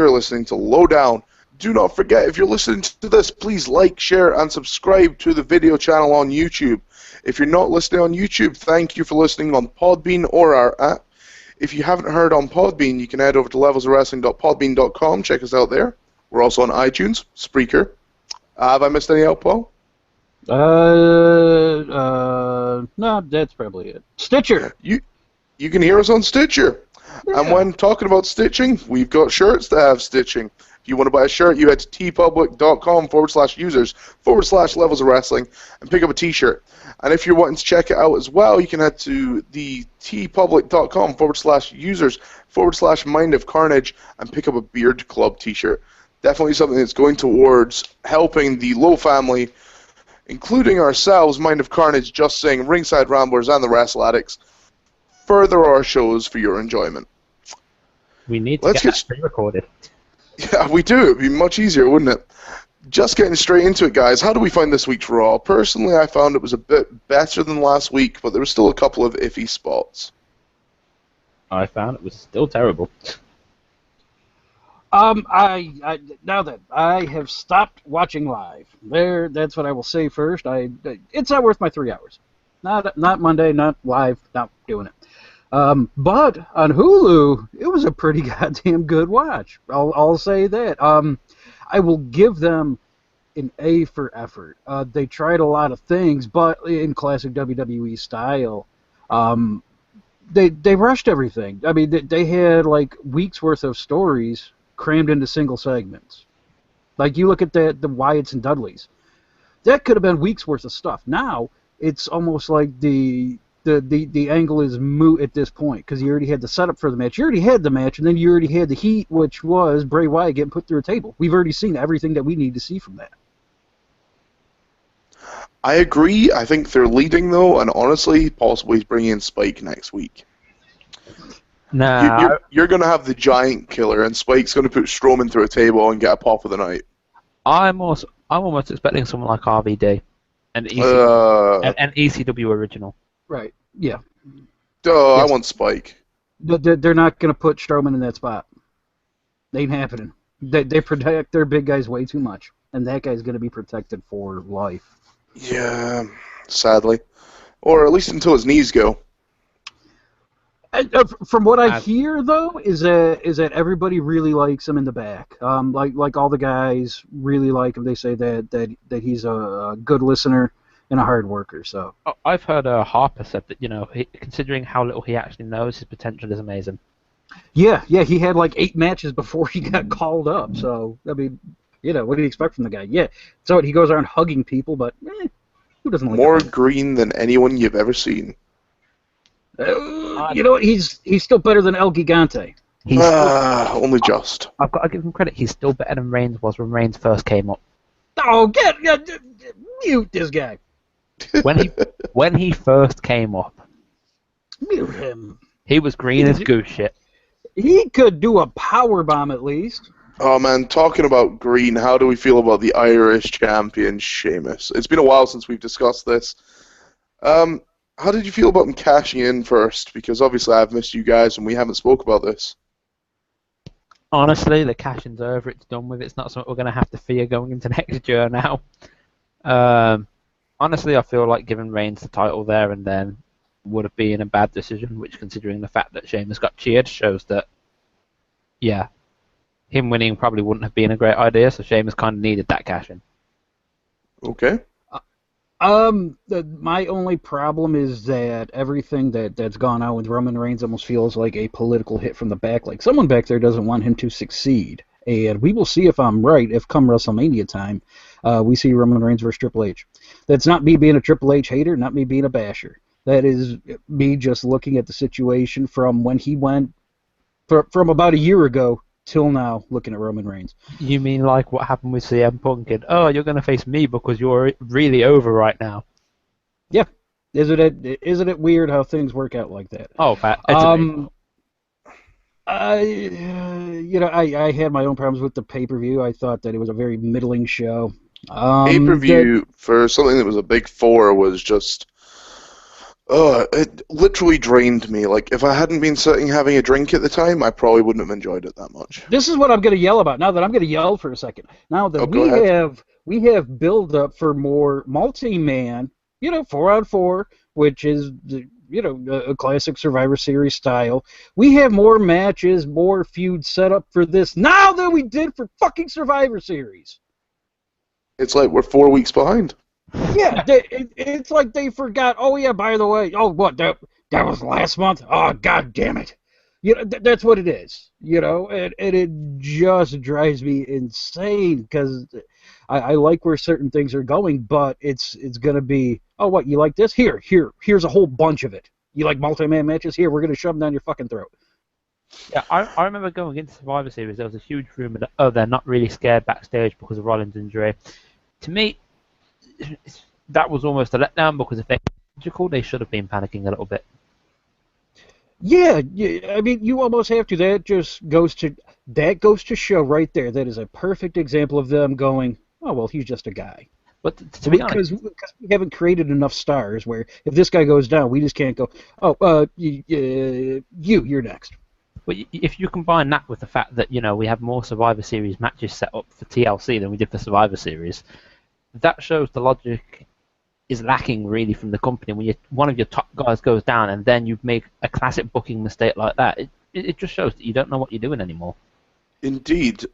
You're listening to Lowdown. Do not forget, if you're listening to this, please like, share, and subscribe to the video channel on YouTube. If you're not listening on YouTube, thank you for listening on Podbean or our app. If you haven't heard on Podbean, you can head over to levelsofwrestling.podbean.com. Check us out there. We're also on iTunes, Spreaker. Have I missed any out, Paul? No, that's probably it. Stitcher. You can hear us on Stitcher. Yeah. And when talking about stitching, we've got shirts that have stitching. If you want to buy a shirt, you head to tpublic.com/users/levels of wrestling and pick up a t-shirt. And if you're wanting to check it out as well, you can head to the tpublic.com/users/mind of carnage and pick up a Beard Club t-shirt. Definitely something that's going towards helping the Low family, including ourselves, Mind of Carnage, Just Saying, Ringside Ramblers, and the Wrestle Addicts, further our shows for your enjoyment. We need to get that pre-recorded. Yeah, we do. It'd be much easier, wouldn't it? Just getting straight into it, guys. How do we find this week's Raw? Personally, I found it was a bit better than last week, but there were still a couple of iffy spots. I found it was still terrible. Now that I have stopped watching live, that's what I will say first. It's not worth my 3 hours. Not Monday, not live, not doing it. But on Hulu, it was a pretty goddamn good watch. I'll say that. I will give them an A for effort. They tried a lot of things, but in classic WWE style, they rushed everything. I mean, they had like weeks worth of stories crammed into single segments. Like you look at the Wyatts and Dudleys, that could have been weeks worth of stuff. Now it's almost like the angle is moot at this point because you already had the setup for the match. You already had the match, and then you already had the heat, which was Bray Wyatt getting put through a table. We've already seen everything that we need to see from that. I agree. I think they're leading, though, and honestly, possibly bringing in Spike next week. Nah. You're going to have the giant killer, and Spike's going to put Strowman through a table and get a pop of the night. I'm almost expecting someone like RVD, an ECW original. Right, yeah. I want Spike. They're not going to put Strowman in that spot. They ain't happening. They protect their big guys way too much, and that guy's going to be protected for life. Yeah, sadly. Or at least until his knees go. From what I hear, though, is that everybody really likes him in the back. Like all the guys really like him. They say that he's a good listener and a hard worker. So I've heard Harper said that considering how little he actually knows, his potential is amazing. Yeah, he had like 8 matches before he got called up. So I mean, what do you expect from the guy? Yeah, so he goes around hugging people, but who doesn't like more green than anyone you've ever seen? He's still better than El Gigante. Only just. I've got to give him credit. He's still better than Reigns was when Reigns first came up. Oh, mute this guy. When he first came up, mute him. He was green as goose shit. He could do a power bomb at least. Oh man, talking about green, how do we feel about the Irish champion Sheamus? It's been a while since we've discussed this. How did you feel about him cashing in first? Because obviously I've missed you guys and we haven't spoke about this. Honestly, the cash-in's over. It's done with. It's not something we're going to have to fear going into next year now. Honestly, I feel like giving Reigns the title there and then would have been a bad decision, which, considering the fact that Sheamus got cheered, shows that, yeah, him winning probably wouldn't have been a great idea, so Sheamus kind of needed that cash-in. Okay. My only problem is that everything that's gone on with Roman Reigns almost feels like a political hit from the back. Like someone back there doesn't want him to succeed. And we will see if I'm right if come WrestleMania time, we see Roman Reigns versus Triple H. That's not me being a Triple H hater, not me being a basher. That is me just looking at the situation from when he went, from about a year ago till now, looking at Roman Reigns. You mean like what happened with CM Punk? Oh, you're going to face me because you're really over right now. Yeah. Isn't it weird how things work out like that? Oh, Pat. I had my own problems with the pay-per-view. I thought that it was a very middling show. Pay-per-view for something that was a big 4 was just It literally drained me. Like, if I hadn't been sitting having a drink at the time, I probably wouldn't have enjoyed it that much. This is what I'm going to yell about. Now that I'm going to yell for a second. Now that Oh, go ahead. we have build up for more multi-man, 4-on-4, which is a classic Survivor Series style. We have more matches, more feuds set up for this now than we did for fucking Survivor Series. It's like we're 4 weeks behind. Yeah, it's like they forgot. Oh yeah, by the way, what that was last month. Oh god damn it! That's what it is. And it just drives me insane because I like where certain things are going, but it's gonna be, oh what, you like this? Here's a whole bunch of it. You like multi-man matches? Here, we're gonna shove them down your fucking throat. Yeah, I remember going into Survivor Series, there was a huge rumour that, they're not really scared backstage because of Rollins' injury. To me, that was almost a letdown because if they're logical, they should have been panicking a little bit. Yeah, I mean, you almost have to. That goes to show right there. That is a perfect example of them going, oh well, he's just a guy. But to be honest, because we haven't created enough stars where if this guy goes down, we just can't go, you're next. But if you combine that with the fact that we have more Survivor Series matches set up for TLC than we did for Survivor Series, that shows the logic is lacking really from the company. When one of your top guys goes down and then you make a classic booking mistake like that, it just shows that you don't know what you're doing anymore. Indeed.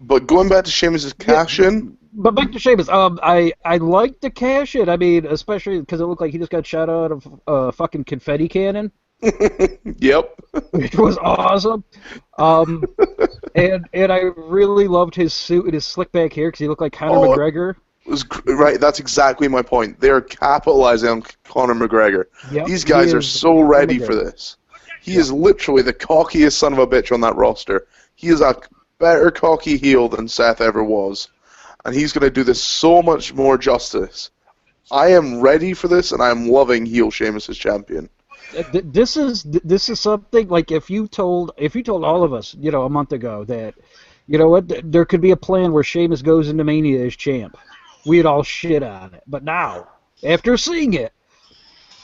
But going back to Sheamus' cash-in... But back to Sheamus, I like the cash-in. I mean, especially because it looked like he just got shot out of a fucking confetti cannon. Yep. Which was awesome. And I really loved his suit and his slick back hair because he looked like Conor McGregor. Right, that's exactly my point. They're capitalizing on Conor McGregor. Yep, these guys are so ready for this. He is literally the cockiest son of a bitch on that roster. He is a better cocky heel than Seth ever was. And he's going to do this so much more justice. I am ready for this, and I am loving heel Sheamus as champion. This is something like if you told all of us, a month ago that, there could be a plan where Sheamus goes into Mania as champ. We'd all shit on it. But now, after seeing it,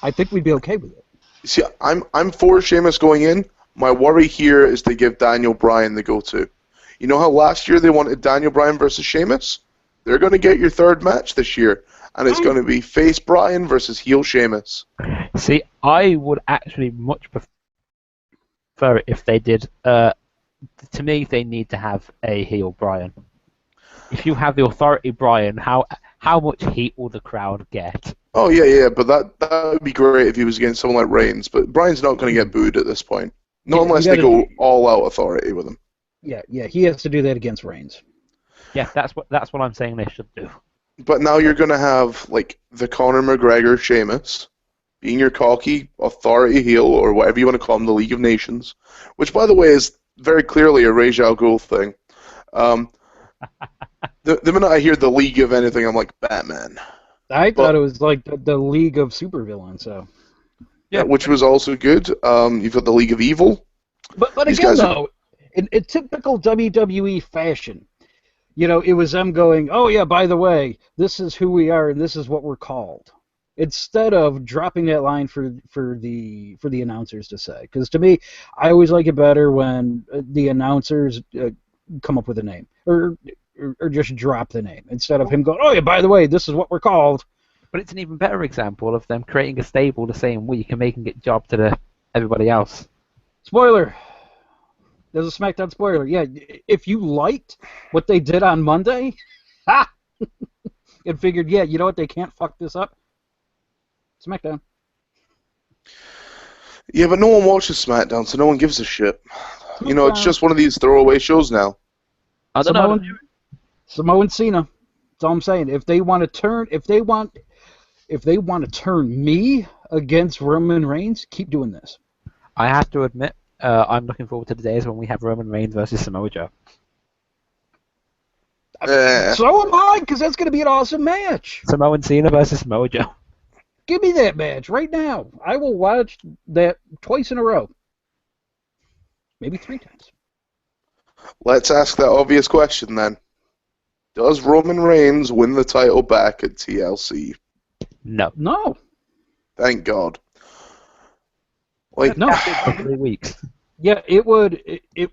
I think we'd be okay with it. See, I'm for Sheamus going in. My worry here is to give Daniel Bryan the go-to. You know how last year they wanted Daniel Bryan versus Sheamus? They're going to get your third match this year, and it's going to be face Bryan versus heel Sheamus. See, I would actually much prefer it if they did. To me, they need to have a heel Bryan. If you have the authority Bryan, how much heat will the crowd get? Oh yeah, but that would be great if he was against someone like Reigns. But Bryan's not going to get booed at this point, not unless they go all out authority with him. Yeah, he has to do that against Reigns. Yeah, that's what I'm saying they should do. But now you're going to have like the Conor McGregor Sheamus being your cocky authority heel, or whatever you want to call him, the League of Nations, which by the way is very clearly a Ra's al Ghul thing. The minute I hear the League of anything, I'm like, Batman. I thought it was like the League of Supervillains, so. Yeah, which was also good. You've got the League of Evil. But again, though, in typical WWE fashion, it was them going, oh yeah, by the way, this is who we are and this is what we're called. Instead of dropping that line for the announcers to say. Because to me, I always like it better when the announcers come up with a name. Or just drop the name instead of him going, oh yeah, by the way, this is what we're called. But it's an even better example of them creating a stable the same week and making it job to everybody else. Spoiler. There's a SmackDown spoiler. Yeah, if you liked what they did on Monday, and figured, yeah, you know what, they can't fuck this up. SmackDown. Yeah, but no one watches SmackDown, so no one gives a shit. It's just one of these throwaway shows now. I don't know. Samoa and Cena. That's all I'm saying. If they want to turn me against Roman Reigns, keep doing this. I have to admit, I'm looking forward to the days when we have Roman Reigns versus Samoa Joe. So am I, because that's going to be an awesome match. Samoa and Cena versus Samoa Joe. Give me that match right now. I will watch that twice in a row. Maybe 3 times. Let's ask that obvious question then. Does Roman Reigns win the title back at TLC? No. No. Thank God. Like, No. For 3 weeks. Yeah, it would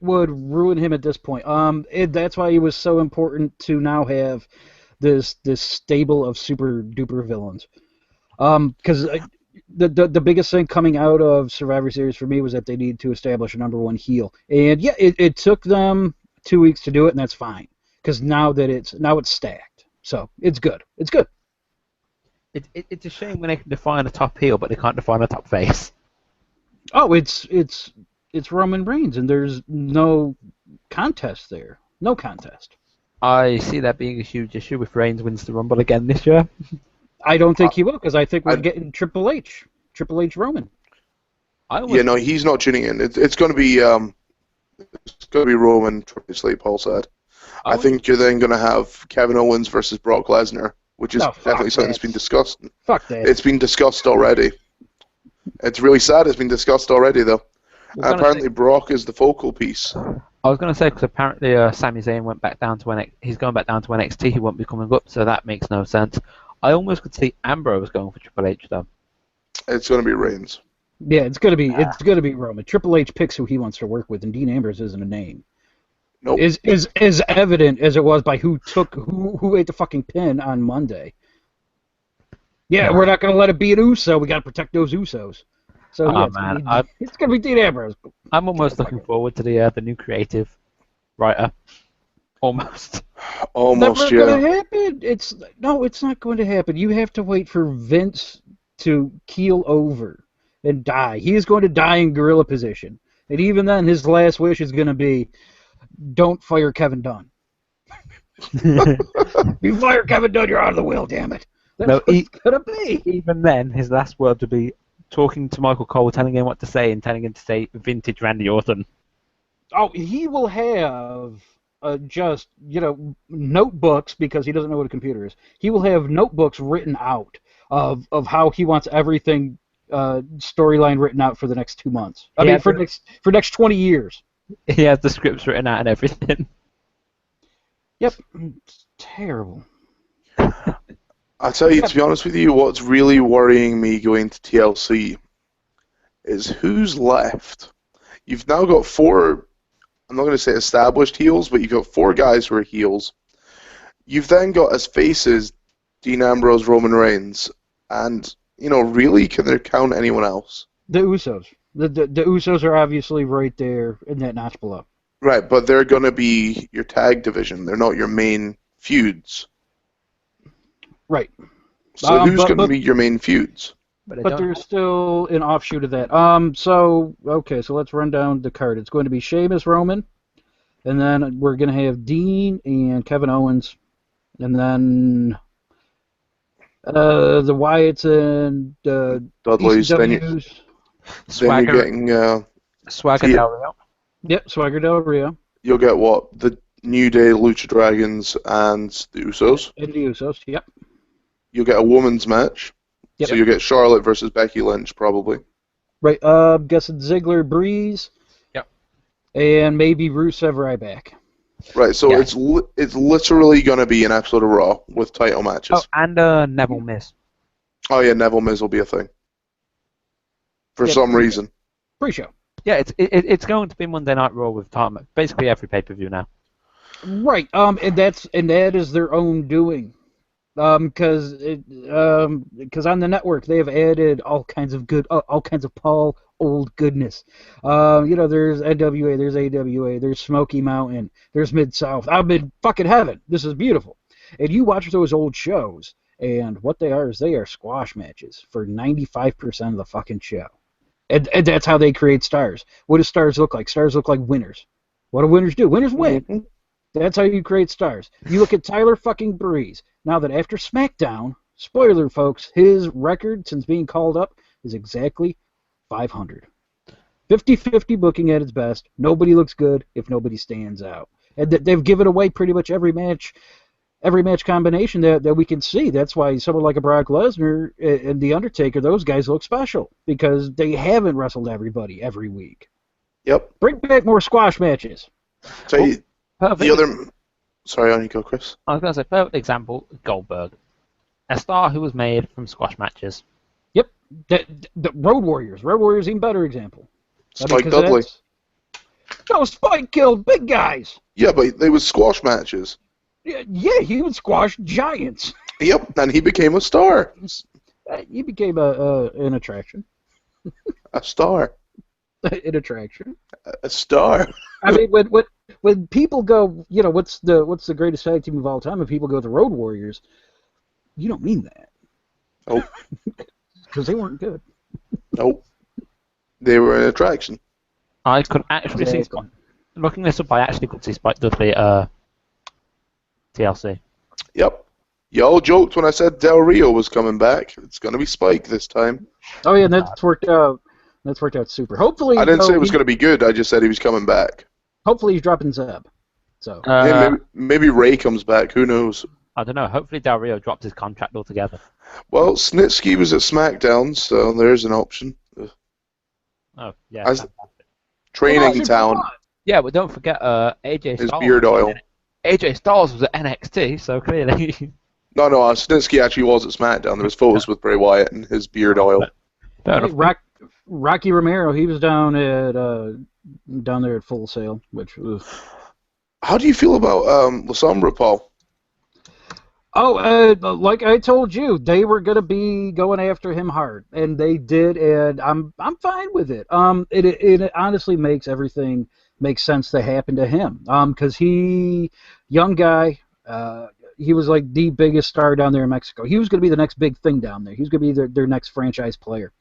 ruin him at this point. That's why it was so important to now have this stable of super duper villains. Because the biggest thing coming out of Survivor Series for me was that they needed to establish a number one heel, and yeah, it took them 2 weeks to do it, and that's fine. Because now it's stacked, so it's good. It's good. It's a shame when they can define a top heel, but they can't define a top face. Oh, it's Roman Reigns, and there's no contest there. No contest. I see that being a huge issue if Reigns wins the Rumble again this year. I don't think he will, because I think we're getting Triple H Roman. Yeah, no, he's not tuning in. It's going to be Roman, like Paul said. I think you're then going to have Kevin Owens versus Brock Lesnar, which is definitely something that's been discussed. Fuck that. It's been discussed already. It's really sad. It's been discussed already, though. Apparently, Brock is the focal piece. I was going to say, because apparently Sami Zayn went back down to NXT. He's going back down to NXT. He won't be coming up, so that makes no sense. I almost could see Ambrose going for Triple H, though. It's going to be Reigns. Yeah, it's gonna be Roman. Triple H picks who he wants to work with, and Dean Ambrose isn't a name. Nope. Is as evident as it was by who ate the fucking pin on Monday. Yeah, we're not gonna let it be an Uso. We gotta protect those Usos. So it's gonna be Dean Ambrose. I'm almost looking forward to the new creative writer. Almost. Almost, Never gonna happen. It's not going to happen. You have to wait for Vince to keel over and die. He is going to die in gorilla position. And even then, his last wish is going to be, don't fire Kevin Dunn. You fire Kevin Dunn, you're out of the will, damn it. That's what it's going to be. Even then, his last words would be talking to Michael Cole, telling him what to say, and telling him to say vintage Randy Orton. Oh, he will have just, notebooks, because he doesn't know what a computer is. He will have notebooks written out of how he wants everything storyline written out for the next 2 months. I mean, for next 20 years. He has the scripts written out and everything. Yep, it's terrible. I'll tell you, to be honest with you, what's really worrying me going to TLC is who's left. You've now got 4, I'm not going to say established heels, but you've got 4 guys who are heels. You've then got as faces Dean Ambrose, Roman Reigns, and really, can there count anyone else? The Usos. The Usos are obviously right there in that notch below. Right, but they're going to be your tag division. They're not your main feuds. Right. So who's going to be your main feuds? But there's still an offshoot of that. So let's run down the card. It's going to be Sheamus, Roman, and then we're going to have Dean and Kevin Owens, and then the Wyatts and Dudley's. Then you're getting Swagger Del Rio. Yep, Swagger Del Rio. You'll get what? The New Day, Lucha Dragons, and the Usos. And the Usos, yep. You'll get a women's match. Yep. So you'll get Charlotte versus Becky Lynch, probably. Right, guessing Ziggler, Breeze. Yep. And maybe Rusev Ryback. Right, so it's literally going to be an episode of Raw with title matches. Oh, and Neville Miz. Oh yeah, Neville Miz will be a thing. For some reason. Pre-show. Yeah, it's going to be Monday Night Raw with time. Basically every pay-per-view now. Right, and that is their own doing. Because on the network they have added all kinds of Paul old goodness. There's NWA, there's AWA, there's Smoky Mountain, there's Mid-South. I'm in fucking heaven. This is beautiful. And you watch those old shows, and what they are squash matches for 95% of the fucking show. And that's how they create stars. What do stars look like? Stars look like winners. What do winners do? Winners win. Mm-hmm. That's how you create stars. You look at Tyler fucking Breeze. Now that after SmackDown, spoiler folks, his record since being called up is exactly 500. 50-50 booking at its best. Nobody looks good if nobody stands out. And they've given away pretty much every match combination that we can see. That's why someone like a Brock Lesnar and The Undertaker, those guys look special because they haven't wrestled everybody every week. Yep. Bring back more squash matches. Sorry, on you go, Chris. I was going to say, perfect example, Goldberg. A star who was made from squash matches. Yep. The Road Warriors. Road Warriors, even better example. Spike Dudley. No, Spike killed big guys. Yeah, but they was squash matches. Yeah, he would squash giants. Yep, and he became a star. He became an attraction. A star. An attraction. A star. I mean, when people go, what's the greatest tag team of all time? When people go the Road Warriors, you don't mean that. Oh. Because they weren't good. Nope. They were an attraction. I could actually see Spike. Looking this up, I actually could see Spike Dudley TLC. Yep. Y'all joked when I said Del Rio was coming back. It's going to be Spike this time. Oh yeah, and that's worked out. That's worked out super. Hopefully, I didn't say it was going to be good. I just said he was coming back. Hopefully, he's dropping Zeb. So maybe Ray comes back. Who knows? I don't know. Hopefully, Del Rio drops his contract altogether. Well, Snitsky was at SmackDown, so there's an option. Oh yeah. Training talent. Yeah, but don't forget AJ Styles. His beard oil. AJ Styles was at NXT, so clearly. No, Snitsky actually was at SmackDown. There was photos with Bray Wyatt and his beard oil. Rocky Romero, he was down there at Full Sail, which was. How do you feel about La Sombra, Paul? Oh, like I told you, they were gonna be going after him hard, and they did, and I'm fine with it. It honestly makes everything make sense to happen to him. Because young guy, he was like the biggest star down there in Mexico. He was gonna be the next big thing down there. He was gonna be their next franchise player,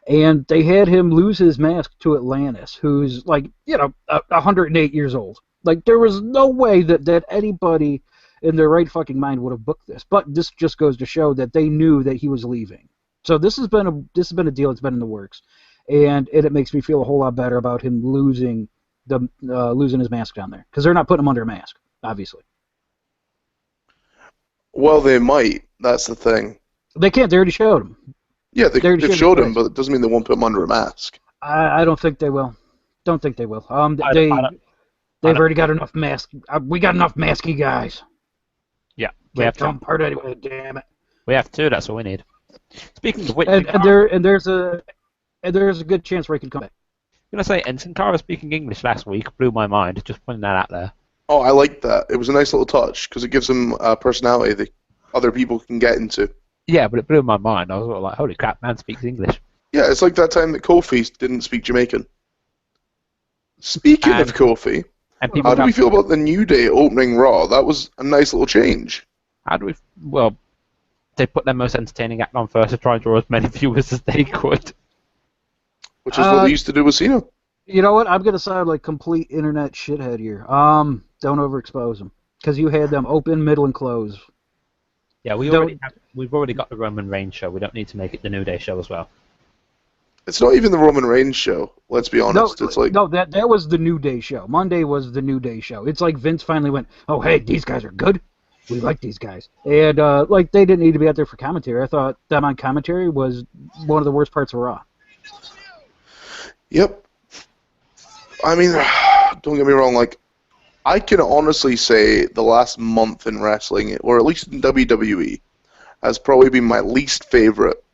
and they had him lose his mask to Atlantis, who's like 108 years old. Like there was no way that anybody in their right fucking mind would have booked this. But this just goes to show that they knew that he was leaving. So this has been a deal that's been in the works, and it makes me feel a whole lot better about him losing his mask down there, because they're not putting him under a mask, obviously. Well, they might. That's the thing. They can't. They already showed him. Yeah, they've showed him, but it doesn't mean they won't put him under a mask. I don't think they will. Don't think they will. They've already got enough mask. We got enough masky guys. Yeah, we have to. Part anyway. Damn it. We have to. That's all we need. Speaking of which, there's a good chance Ray could come back. I'm gonna say, and Sin Cara speaking English last week blew my mind. Just putting that out there. Oh, I like that. It was a nice little touch because it gives him a personality that other people can get into. Yeah, but it blew my mind. I was sort of like, holy crap, man speaks English. Yeah, it's like that time that Kofi didn't speak Jamaican. Speaking of Kofi, how do we feel about the New Day opening Raw? That was a nice little change. How do we? Well, they put their most entertaining act on first to try and draw as many viewers as they could. Which is what they used to do with Cena. You know what? I'm gonna sound like complete internet shithead here. Don't overexpose them, because you had them open, middle, and close. Yeah, we've already got the Roman Reigns show. We don't need to make it the New Day show as well. It's not even the Roman Reigns show. Let's be honest. That was the New Day show. Monday was the New Day show. It's like Vince finally went, oh hey, these guys are good. We like these guys, and they didn't need to be out there for commentary. I thought them on commentary was one of the worst parts of Raw. Yep. I mean, don't get me wrong. Like, I can honestly say the last month in wrestling, or at least in WWE, has probably been my least favorite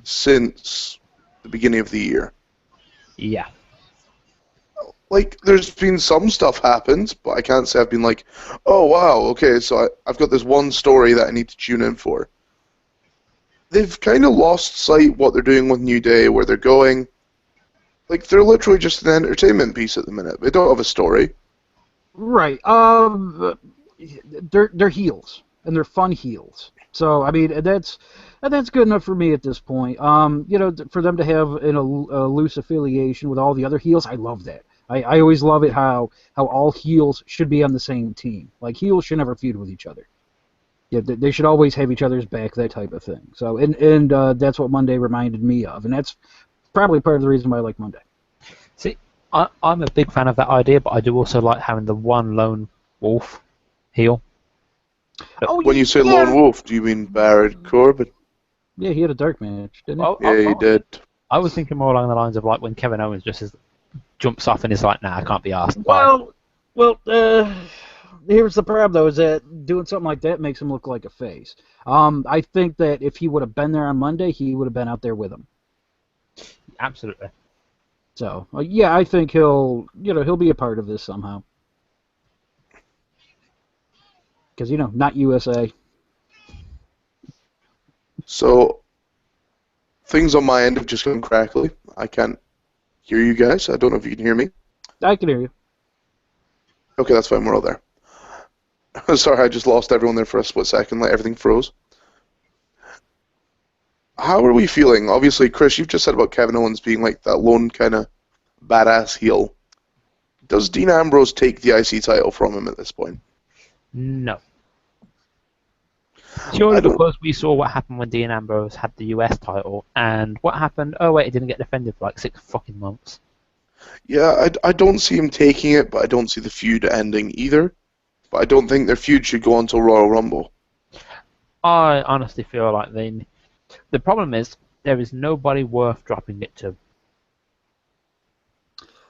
since the beginning of the year. Yeah. Like, there's been some stuff happened, but I can't say I've been like, oh, wow, okay, so I've got this one story that I need to tune in for. They've kind of lost sight what they're doing with New Day, where they're going. Like, they're literally just an entertainment piece at the minute. They don't have a story. Right. They're heels, and they're fun heels. So, I mean, that's good enough for me at this point. For them to have a loose affiliation with all the other heels, I love that. I always love it how all heels should be on the same team. Like, heels should never feud with each other. Yeah, they should always have each other's back, that type of thing. So, and that's what Monday reminded me of, and that's probably part of the reason why I like Monday. See, I'm a big fan of that idea, but I do also like having the one lone wolf heel. When you say lone wolf, do you mean Baron Corbin? Yeah, he had a dark match, didn't he? Yeah, he did. I was thinking more along the lines of like when Kevin Owens just jumps off and is like, nah, I can't be asked. Well, here's the problem, though, is that doing something like that makes him look like a face. I think that if he would have been there on Monday, he would have been out there with him. Absolutely. So yeah, I think he'll be a part of this somehow. Because not USA. So things on my end have just gone crackly. I can't hear you guys. I don't know if you can hear me. I can hear you. Okay, that's fine. We're all there. Sorry, I just lost everyone there for a split second. Like everything froze. How are we feeling? Obviously, Chris, you've just said about Kevin Owens being like that lone kind of badass heel. Does Dean Ambrose take the IC title from him at this point? No. I Purely don't. because we saw what happened when Dean Ambrose had the US title, and what happened? Oh wait, he didn't get defended for like 6 fucking months. Yeah, I don't see him taking it, but I don't see the feud ending either. But I don't think their feud should go until Royal Rumble. I honestly feel like the problem is there is nobody worth dropping it to.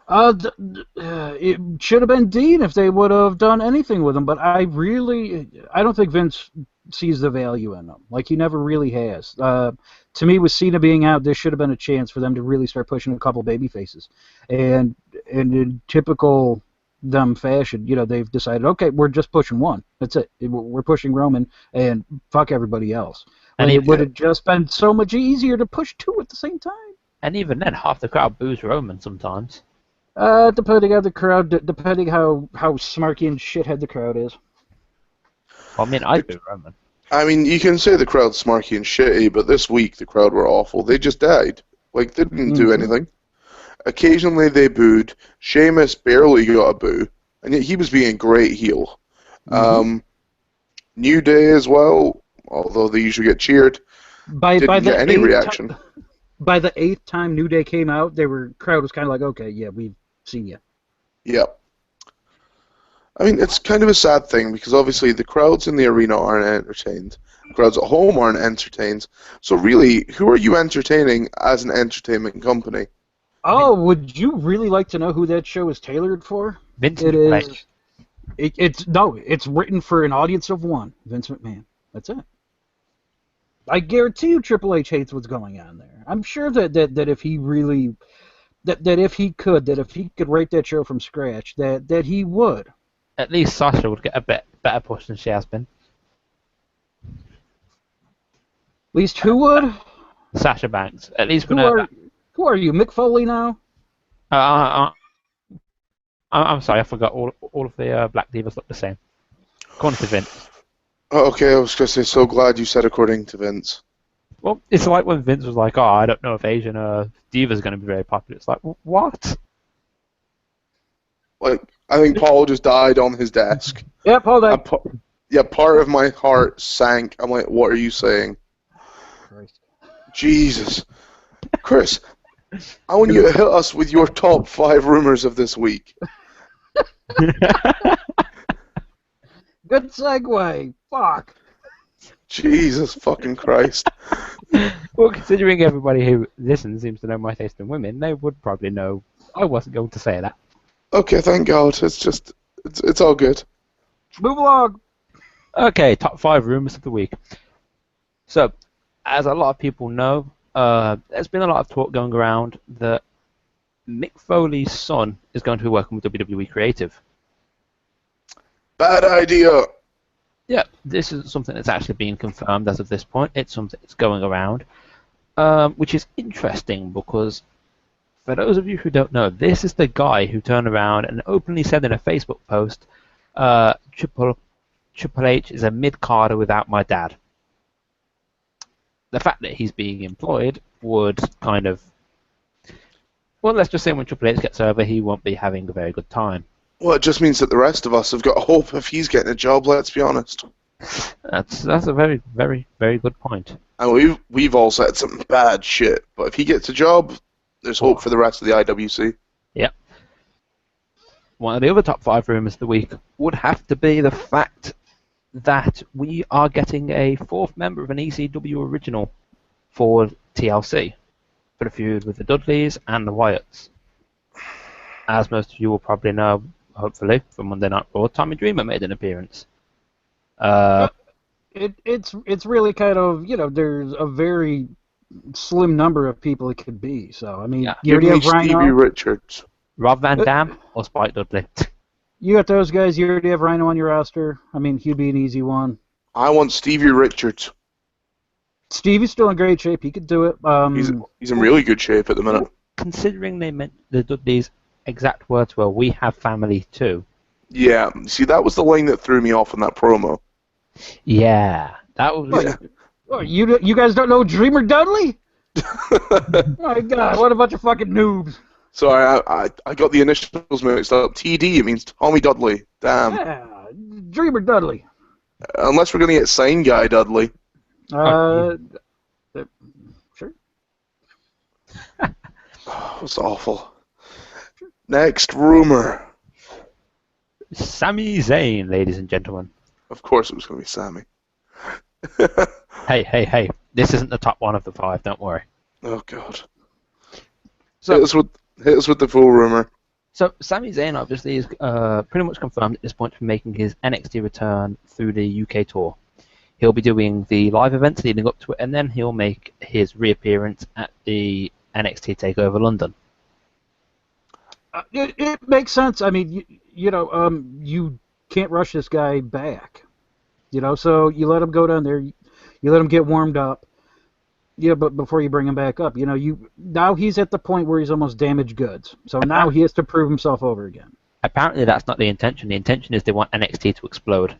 It should have been Dean if they would have done anything with him, but I don't think Vince sees the value in him. Like, he never really has. To me, with Cena being out, there should have been a chance for them to really start pushing a couple baby faces. And in typical them fashion, they've decided, okay, we're just pushing one. That's it. We're pushing Roman, and fuck everybody else. And it would have just been so much easier to push two at the same time. And even then, half the crowd boos Roman sometimes. Depending on the crowd, depending how smarky and shithead the crowd is. Well, I mean, I boo Roman. I mean, you can say the crowd's smarky and shitty, but this week the crowd were awful. They just died. Like, they didn't do anything. Occasionally they booed. Sheamus barely got a boo, and yet he was being a great heel. New Day as well, although they usually get cheered, didn't get any reaction. By the 8th time New Day came out, crowd was kind of like, okay, yeah, we've seen you. Yep. I mean, it's kind of a sad thing because obviously the crowds in the arena aren't entertained. The crowds at home aren't entertained. So really, who are you entertaining as an entertainment company? Oh, would you really like to know who that show is tailored for? Vince McMahon. It's written for an audience of one. Vince McMahon. That's it. I guarantee you Triple H hates what's going on there. I'm sure that if he really... That if he could write that show from scratch, that he would. At least Sasha would get a bit better push than she has been. At least who would? Sasha Banks. At least who are you, Mick Foley now? I'm sorry, I forgot. All of the Black Divas look the same. According to Vince. Oh, okay, I was going to say, so glad you said according to Vince. Well, it's like when Vince was like, oh, I don't know if Asian Divas are going to be very popular. It's like, what? Like, I think Paul just died on his desk. Yeah, Paul died. Part of my heart sank. I'm like, what are you saying? Christ. Jesus. Chris, I want you to hit us with your top 5 rumors of this week. Good segue. Fuck. Jesus fucking Christ. Well, considering everybody who listens seems to know my taste in women, they would probably know I wasn't going to say that. Okay, thank God. It's all good. Move along. Okay, top 5 rumors of the week. So, as a lot of people know, there's been a lot of talk going around that Mick Foley's son is going to be working with WWE Creative. Bad idea. Yeah, this is something that's actually being confirmed as of this point. It's something that's going around, which is interesting because, for those of you who don't know, this is the guy who turned around and openly said in a Facebook post, Triple H is a mid-carder without my dad. The fact that he's being employed would kind of... Well, let's just say when Triple H gets over, he won't be having a very good time. Well, it just means that the rest of us have got hope if he's getting a job, let's be honest. That's a very, very, very good point. And we've all said some bad shit, but if he gets a job, there's hope for the rest of the IWC. Yep. One of the other top 5 rumors of the week would have to be the fact that we are getting a 4th member of an ECW original for TLC, for the feud with the Dudleys and the Wyatts. As most of you will probably know, hopefully, from Monday Night Raw, Tommy Dreamer made an appearance. It's really kind of, there's a very slim number of people it could be. So I mean, Yeah. you Give already me have Stevie Rhino. Richards. Rob Van Dam or Spike Dudley? You got those guys. You already have Rhino on your roster. I mean, he'd be an easy one. I want Stevie Richards. Stevie's still in great shape. He could do it. He's in really good shape at the minute. Considering they meant the Dudley's exact words were, "We have family too." Yeah, see, that was the line that threw me off in that promo. Yeah, that was. Yeah. Oh, you guys don't know Dreamer Dudley? My God, what a bunch of fucking noobs. Sorry, I got the initials mixed up. TD, it means Tommy Dudley. Damn. Yeah, Dreamer Dudley. Unless we're going to get Sign Guy Dudley. Sure. That's awful. Next rumor. Sami Zayn, ladies and gentlemen. Of course it was going to be Sammy. Hey. This isn't the top one of the 5, don't worry. Oh, God. So, Hit us with the full rumor. So Sami Zayn obviously is pretty much confirmed at this point for making his NXT return through the UK tour. He'll be doing the live events leading up to it, and then he'll make his reappearance at the NXT TakeOver London. It makes sense. I mean, you can't rush this guy back. So you let him go down there. You let him get warmed up. Yeah, but before you bring him back up, now he's at the point where he's almost damaged goods. So now he has to prove himself over again. Apparently that's not the intention. The intention is they want NXT to explode,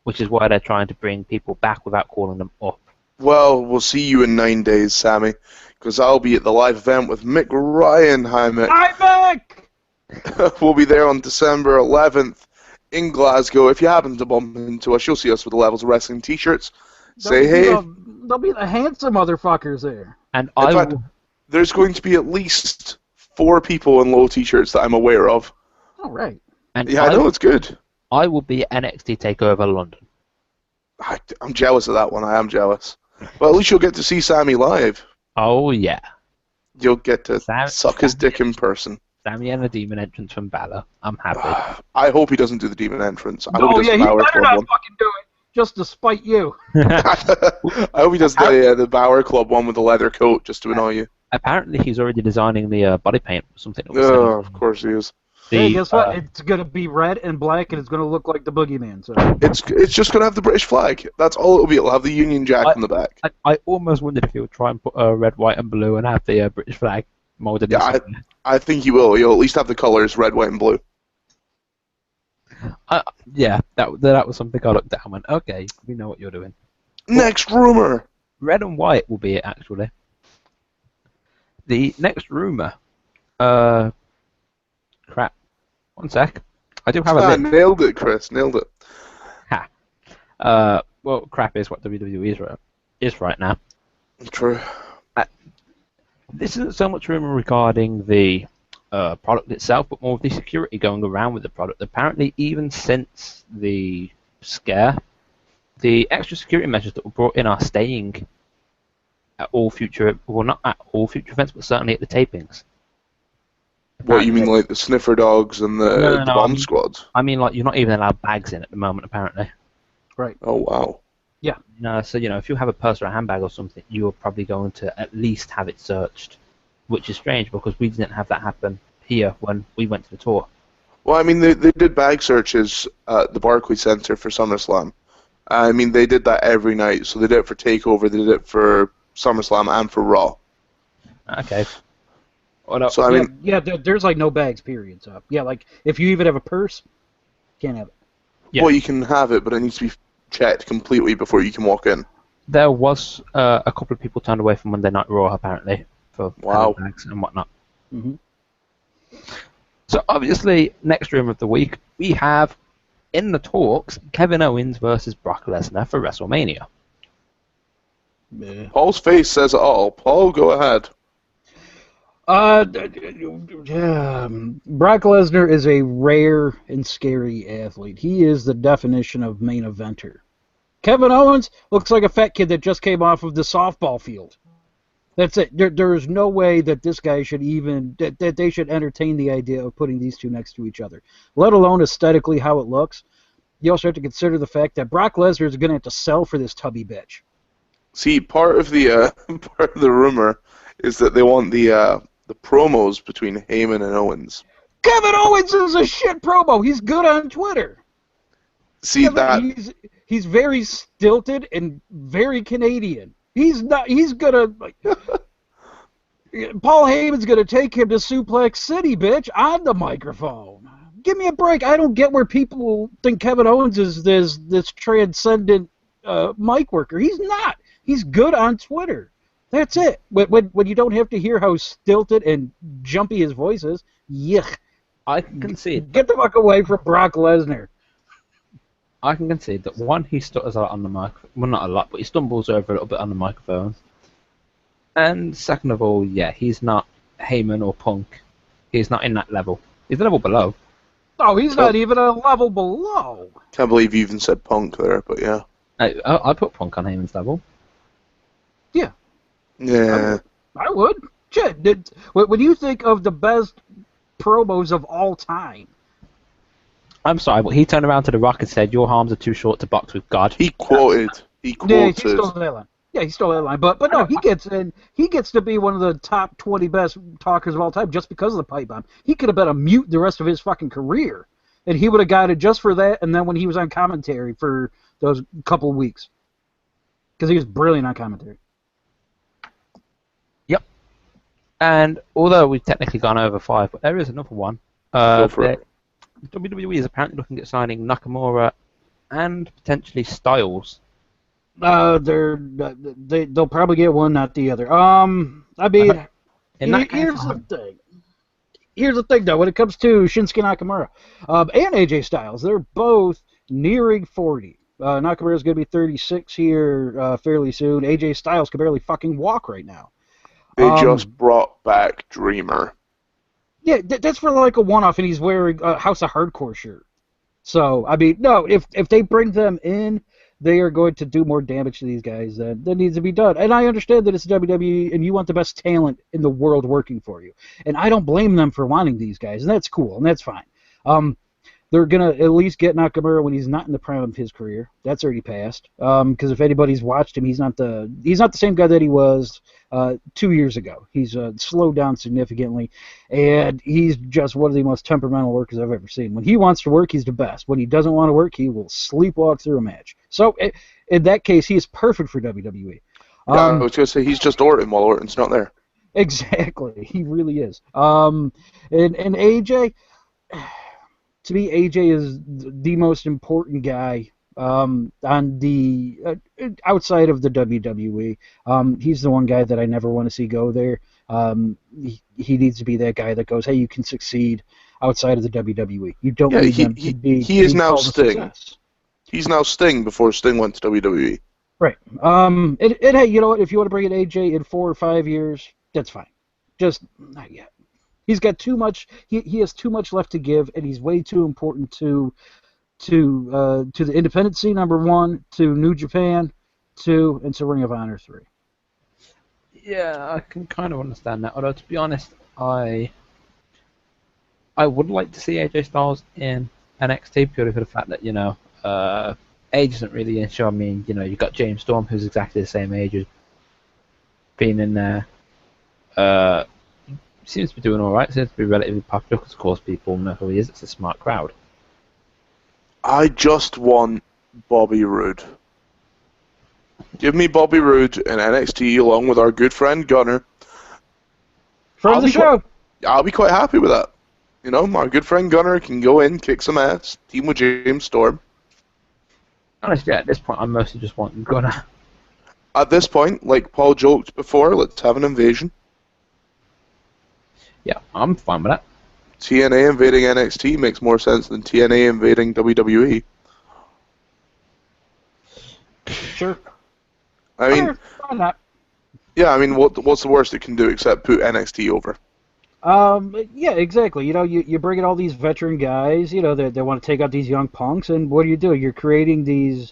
which is why they're trying to bring people back without calling them up. Well, we'll see you in 9 days, Sammy, because I'll be at the live event with Mick Ryan. Hi, Mick. Hi, Mick! We'll be there on December 11th in Glasgow. If you happen to bump into us, you'll see us with the Levels of Wrestling t-shirts. Say hey. They'll be the handsome motherfuckers there. And In fact, there's going to be at least 4 people in low t-shirts that I'm aware of. Oh, right. And Yeah, I know, it's good. I will be at NXT TakeOver London. I'm jealous of that one. I am jealous. But at least you'll get to see Sammy live. Oh, yeah. You'll get to suck his dick in person. Sammy and the demon entrance from Balor. I'm happy. I hope he doesn't do the demon entrance. I Oh, hope he yeah, does he the Bower better Club not one. fucking do it, just to spite you. I hope he does the Bower Club one with the leather coat just to annoy you. Apparently he's already designing the body paint or something. That was Oh, of course he is. Hey, guess what? It's going to be red and black, and it's going to look like the Boogeyman. So It's just going to have the British flag. That's all it'll be. It'll have the Union Jack on the back. I almost wondered if he would try and put red, white, and blue and have the British flag molded. Yeah, I think he will. He'll at least have the colours red, white, and blue. Yeah, that was something I looked at and went, okay, we know what you're doing. Next rumour. Red and white will be it, actually. The next rumour. Crap. One sec. I do have a list. Nailed it, Chris. Nailed it. Ha. Well, crap is what WWE is right now. True. This isn't so much rumour regarding the product itself, but more of the security going around with the product. Apparently, even since the scare, the extra security measures that were brought in are staying at all future, well, not at all future events, but certainly at the tapings. What, you mean like the sniffer dogs and the bomb squads? I mean, like, you're not even allowed bags in at the moment, apparently. Right. Oh, wow. Yeah. No, so, if you have a purse or a handbag or something, you're probably going to at least have it searched, which is strange because we didn't have that happen here when we went to the tour. Well, I mean, they did bag searches at the Barclays Centre for SummerSlam. I mean, they did that every night. So they did it for TakeOver, they did it for SummerSlam, and for Raw. Okay. So, I mean... Yeah, there's like no bags, period. So, yeah, like, if you even have a purse, can't have it. Yeah. Well, you can have it, but it needs to be checked completely before you can walk in. There was a couple of people turned away from Monday Night Raw, apparently, for bags and whatnot. Mm-hmm. So, obviously, next rumor of the week, we have, in the talks, Kevin Owens versus Brock Lesnar for WrestleMania. Yeah. Paul's face says it all. Paul, go ahead. Brock Lesnar is a rare and scary athlete. He is the definition of main eventer. Kevin Owens looks like a fat kid that just came off of the softball field. That's it. There is no way that this guy should even that they should entertain the idea of putting these two next to each other, let alone aesthetically how it looks. You also have to consider the fact that Brock Lesnar is going to have to sell for this tubby bitch. See, part of the part of the rumor is that they want the promos between Heyman and Owens. Kevin Owens is a shit promo. He's good on Twitter. See that He's very stilted and very Canadian. He's not. He's gonna. Paul Heyman's gonna take him to Suplex City, bitch, on the microphone. Give me a break. I don't get where people think Kevin Owens is this transcendent mic worker. He's not. He's good on Twitter. That's it. When you don't have to hear how stilted and jumpy his voice is, yuck. I can concede. Get the fuck away from Brock Lesnar. I can concede that one, he stutters a lot on the mic. Well, not a lot, but he stumbles over a little bit on the microphone. And second of all, yeah, he's not Heyman or Punk. He's not in that level. He's a level below. Oh, he's not even a level below. Can't believe you even said Punk there, but yeah. I put Punk on Heyman's level. Yeah. Yeah. I would. Shit. When you think of the best promos of all time. I'm sorry, but he turned around to The Rock and said, "Your arms are too short to box with God." He quoted. Yeah, he stole that line. Yeah, he stole that line. But no, he gets in. He gets to be one of the top 20 best talkers of all time just because of the pipe bomb. He could have been a mute the rest of his fucking career, and he would have got it just for that. And then when he was on commentary for those couple of weeks, because he was brilliant on commentary. Yep. And although we've technically gone over 5, but there is another one. Go for it. WWE is apparently looking at signing Nakamura and potentially Styles. They'll probably get one, not the other. I mean, here's the thing. Here's the thing, though. When it comes to Shinsuke Nakamura and AJ Styles, they're both nearing 40. Nakamura's going to be 36 here fairly soon. AJ Styles can barely fucking walk right now. They just brought back Dreamer. Yeah, that's for like a one-off, and he's wearing a House of Hardcore shirt. So, I mean, no, if they bring them in, they are going to do more damage to these guys than needs to be done. And I understand that it's WWE, and you want the best talent in the world working for you. And I don't blame them for wanting these guys, and that's cool, and that's fine. They're going to at least get Nakamura when he's not in the prime of his career. That's already passed. Because if anybody's watched him, he's not the same guy that he was 2 years ago. He's slowed down significantly, and he's just one of the most temperamental workers I've ever seen. When he wants to work, he's the best. When he doesn't want to work, he will sleepwalk through a match. So in that case, he is perfect for WWE. I was going to say he's just Orton while Orton's not there. Exactly, he really is. And AJ. To me, AJ is the most important guy on the outside of the WWE. He's the one guy that I never want to see go there. He needs to be that guy that goes, hey, you can succeed outside of the WWE. You don't need them to be. He is now Sting. Success. He's now Sting before Sting went to WWE. Right. And hey, you know what? If you want to bring in AJ in 4 or 5 years, that's fine. Just not yet. He's got too much. He has too much left to give, and he's way too important to the independent scene. Number 1, to New Japan, 2, and to Ring of Honor 3. Yeah, I can kind of understand that. Although to be honest, I would like to see AJ Styles in NXT purely for the fact that age isn't really an issue. I mean, you've got James Storm, who's exactly the same age as being in there. Seems to be doing all right. Seems to be relatively popular because, of course, people know who he is. It's a smart crowd. I just want Bobby Roode. Give me Bobby Roode in NXT along with our good friend Gunner. From the show. I'll be quite happy with that. My good friend Gunner can go in, kick some ass, team with James Storm. Honestly, at this point, I mostly just want Gunner. At this point, like Paul joked before, let's have an invasion. Yeah, I'm fine with that. TNA invading NXT makes more sense than TNA invading WWE. Sure. I mean, why not? Yeah, I mean, what's the worst it can do except put NXT over? Yeah, exactly. You bring in all these veteran guys, they want to take out these young punks, and what do? You're creating these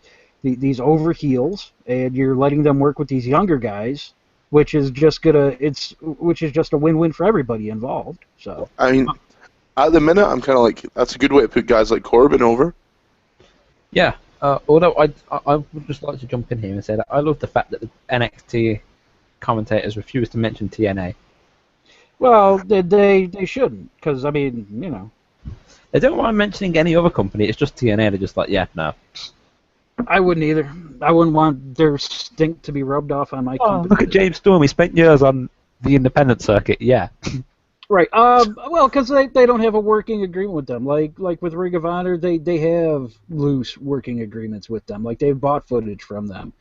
over heels, and you're letting them work with these younger guys. Which is just a win-win for everybody involved. So I mean, at the minute, I'm kind of like, that's a good way to put guys like Corbin over. Yeah, Although I would just like to jump in here and say that I love the fact that the NXT commentators refuse to mention TNA. Well, they shouldn't, because, I mean, you know. They don't mind mentioning any other company, it's just TNA, they're just like, yeah, no. I wouldn't either. I wouldn't want their stink to be rubbed off on my company. Look at James Storm, he spent years on the independent circuit, yeah. Right. Well, because they don't have a working agreement with them. Like with Ring of Honor, they have loose working agreements with them. Like they've bought footage from them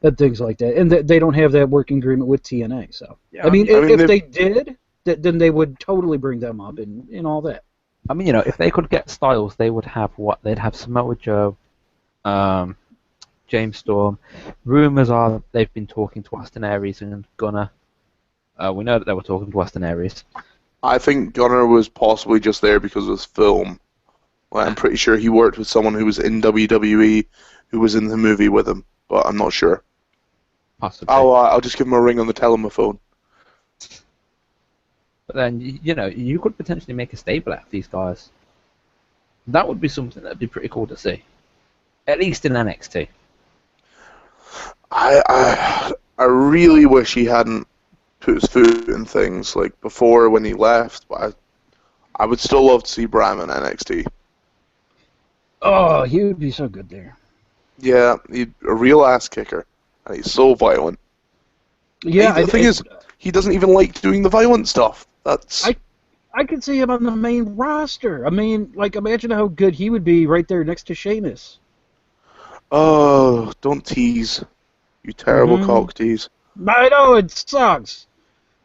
and things like that. And they don't have that working agreement with TNA. So yeah, I mean, if they did, then they would totally bring them up and all that. I mean, you know, if they could get Styles, they would have what? They'd have Samoa Joe, James Storm. Rumors are they've been talking to Austin Aries and Gunner. We know that they were talking to Austin Aries. I think Gunner was possibly just there because of his film. Well, I'm pretty sure he worked with someone who was in WWE who was in the movie with him, but I'm not sure. Possibly. I'll just give him a ring on the telephone. But then, you know, you could potentially make a stable out of these guys. That would be something that would be pretty cool to see. At least in NXT. I really wish he hadn't put his foot in things like before when he left, but I would still love to see Bram in NXT. Oh, he would be so good there. Yeah, he's a real ass kicker, and he's so violent. Yeah, the thing is, he doesn't even like doing the violent stuff. I could see him on the main roster. I mean, like, imagine how good he would be right there next to Sheamus. Oh, don't tease. You terrible cock tease. I know, it sucks.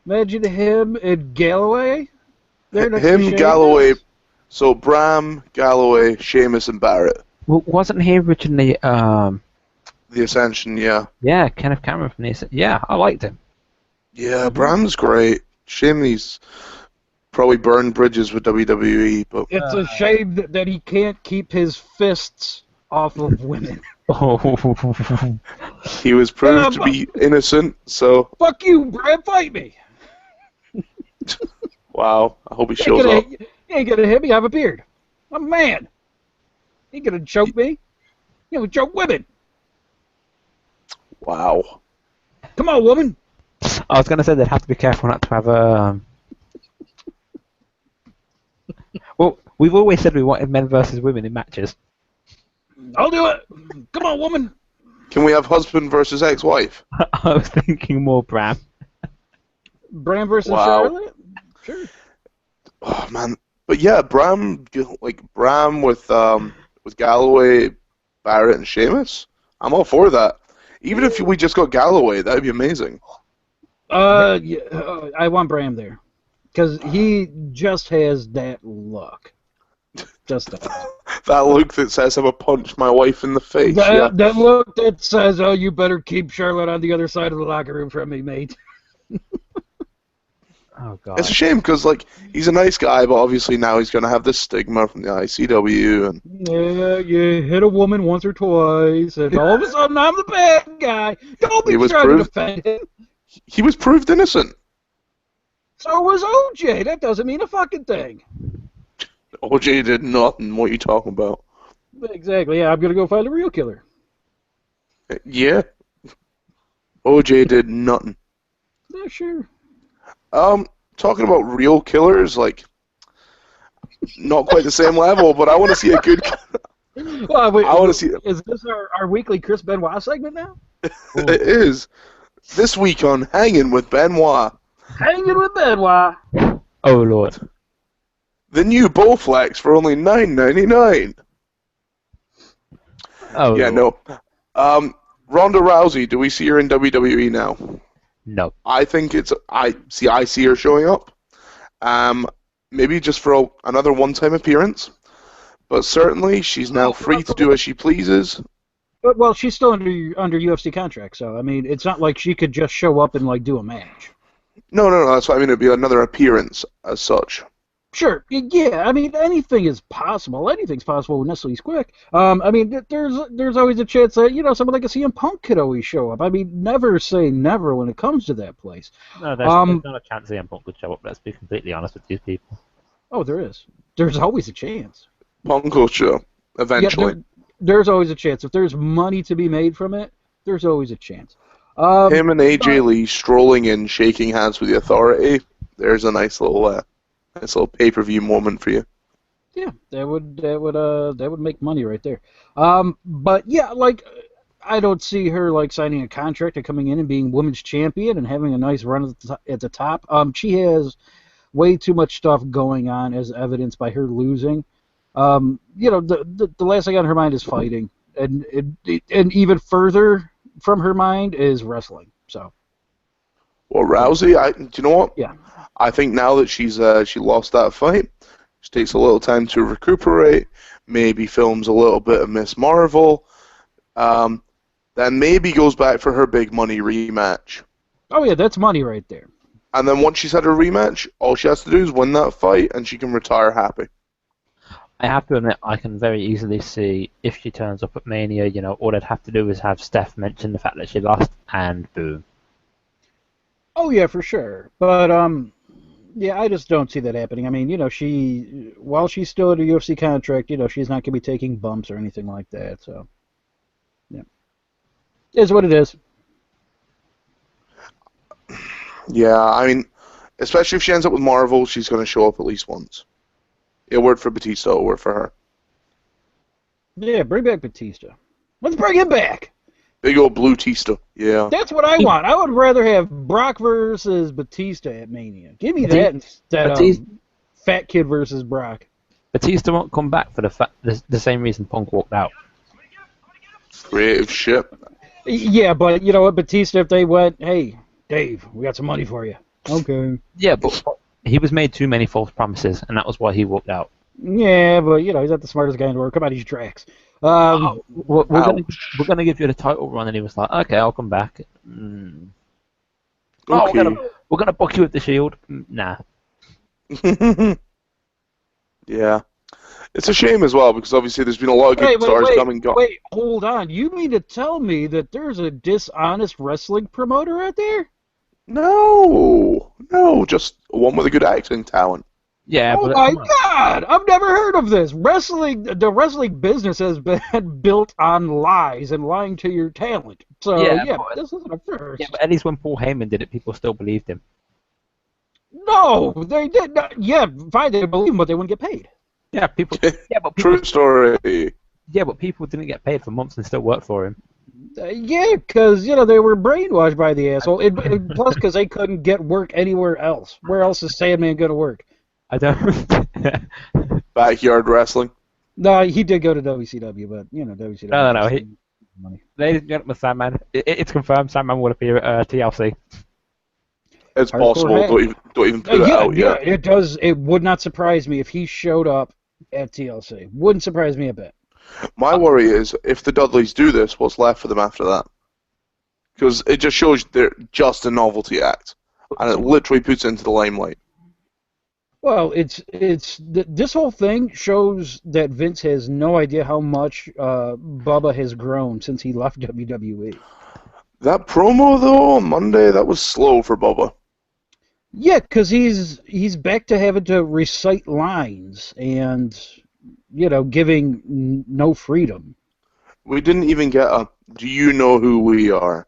Imagine him and Galloway. Him, Galloway. So Bram, Galloway, Sheamus, and Barrett. Well, wasn't he originally the Ascension? Yeah. Yeah, Kenneth Cameron from the Ascension. Yeah, I liked him. Yeah, Bram's great. Sheamus probably burned bridges with WWE, but it's a shame that he can't keep his fists off of women. He was proved to be innocent, so... Fuck you, Brad, fight me! Wow, I hope he shows up. He ain't gonna hit me, I have a beard. I'm a man. He ain't gonna choke me. He gonna choke women. Wow. Come on, woman. I was gonna say they'd have to be careful not to have a... Well, we've always said we wanted men versus women in matches. I'll do it. Come on, woman. Can we have husband versus ex-wife? I was thinking more Bram. Bram versus Charlotte? Sure. Oh man, but yeah, Bram with Galloway, Barrett, and Sheamus. I'm all for that. Even if we just got Galloway, that'd be amazing. Yeah, I want Bram there because he just has that look. Just that. That look that says I'm gonna punch my wife in the face. That look that says, "Oh, you better keep Charlotte on the other side of the locker room from me, mate." Oh god. It's a shame because he's a nice guy, but obviously now he's gonna have this stigma from the ICW and. Yeah, you hit a woman once or twice, and all of a sudden I'm the bad guy. Don't be trying to defend him. He was proved innocent. So was OJ. That doesn't mean a fucking thing. OJ did nothing. What are you talking about? Exactly. Yeah, I'm gonna go find the real killer. Yeah. OJ did nothing. Yeah, sure. Talking about real killers, not quite the same level, but I want to see a good. Well, wait, I want to see. Is this our weekly Chris Benoit segment now? It is. This week on Hanging with Benoit. Hanging with Benoit. Oh lord. The new Bowflex for only $9.99. Oh yeah, lord. no. Ronda Rousey, do we see her in WWE now? No. I think I see her showing up. Maybe just for another one-time appearance. But certainly she's now free to do as she pleases. But, well, she's still under UFC contract, so I mean, it's not like she could just show up and do a match. No, that's what I mean. It'd be another appearance as such. Sure, yeah. I mean, anything is possible. Anything's possible when Nestle's quick. I mean, there's always a chance that someone like a CM Punk could always show up. I mean, never say never when it comes to that place. No, there's not a chance CM Punk could show up. Let's be completely honest with these people. Oh, there is. There's always a chance. Punk will show eventually. Yeah, There's always a chance. If there's money to be made from it, there's always a chance. Him and AJ Lee strolling in, shaking hands with the Authority. There's a nice little pay-per-view moment for you. Yeah, that would make money right there. But yeah, like I don't see her like signing a contract and coming in and being women's champion and having a nice run at the top. She has way too much stuff going on, as evidenced by her losing. You know, the last thing on her mind is fighting, and even further from her mind is wrestling. So. Well, Rousey, do you know what? Yeah. I think now that she lost that fight, she takes a little time to recuperate, maybe films a little bit of Miss Marvel, then maybe goes back for her big money rematch. Oh yeah, that's money right there. And then once she's had her rematch, all she has to do is win that fight, and she can retire happy. I have to admit, I can very easily see if she turns up at Mania, you know, all they'd have to do is have Steph mention the fact that she lost, and boom. Oh yeah, for sure. But yeah, I just don't see that happening. I mean, you know, while she's still at a UFC contract, you know, she's not going to be taking bumps or anything like that. So, yeah, it is what it is. Yeah, I mean, especially if she ends up with Marvel, she's going to show up at least once. It'll work for Batista, it'll work for her. Yeah, bring back Batista. Let's bring him back. Big old blue Tista, yeah. That's what I want. I would rather have Brock versus Batista at Mania. Give me that instead of Fat Kid versus Brock. Batista won't come back for the same reason Punk walked out. Creative shit. Yeah, but you know what, Batista, if they went, hey, Dave, we got some money for you. Okay. Yeah, but he was made too many false promises, and that was why he walked out. Yeah, but you know, he's not the smartest guy in the world. Come on, he's tracks. We're gonna give you the title run, and he was like, "Okay, I'll come back." Mm. Okay. Oh, we're gonna book you at the Shield. Nah. Yeah, it's a shame as well because obviously there's been a lot of good stars coming. Wait, hold on. You mean to tell me that there's a dishonest wrestling promoter out there? No, just one with a good acting talent. Yeah, oh my God! I've never heard of this. The wrestling business has been built on lies and lying to your talent. So yeah, this isn't a first. Yeah, but at least when Paul Heyman did it, people still believed him. No, they did not. Yeah, fine, they believe him, but they wouldn't get paid. Yeah, people. True story. Yeah, but people didn't get paid for months and still worked for him. Yeah, because you know they were brainwashed by the asshole. Plus, because they couldn't get work anywhere else. Where else is Sandman going to work? I don't. Backyard wrestling. No, he did go to WCW, but you know WCW. No. Ladies and gentlemen, Sandman. It's confirmed. Sandman will appear at TLC. It's possible. Don't even put it out yet. Yeah, it does. It would not surprise me if he showed up at TLC. Wouldn't surprise me a bit. My worry is if the Dudleys do this, what's left for them after that? Because it just shows they're just a novelty act, and it literally puts it into the limelight. Well, this whole thing shows that Vince has no idea how much Bubba has grown since he left WWE. That promo though on Monday, that was slow for Bubba. Yeah, because he's back to having to recite lines and you know giving no freedom. We didn't even get a "Do you know who we are?"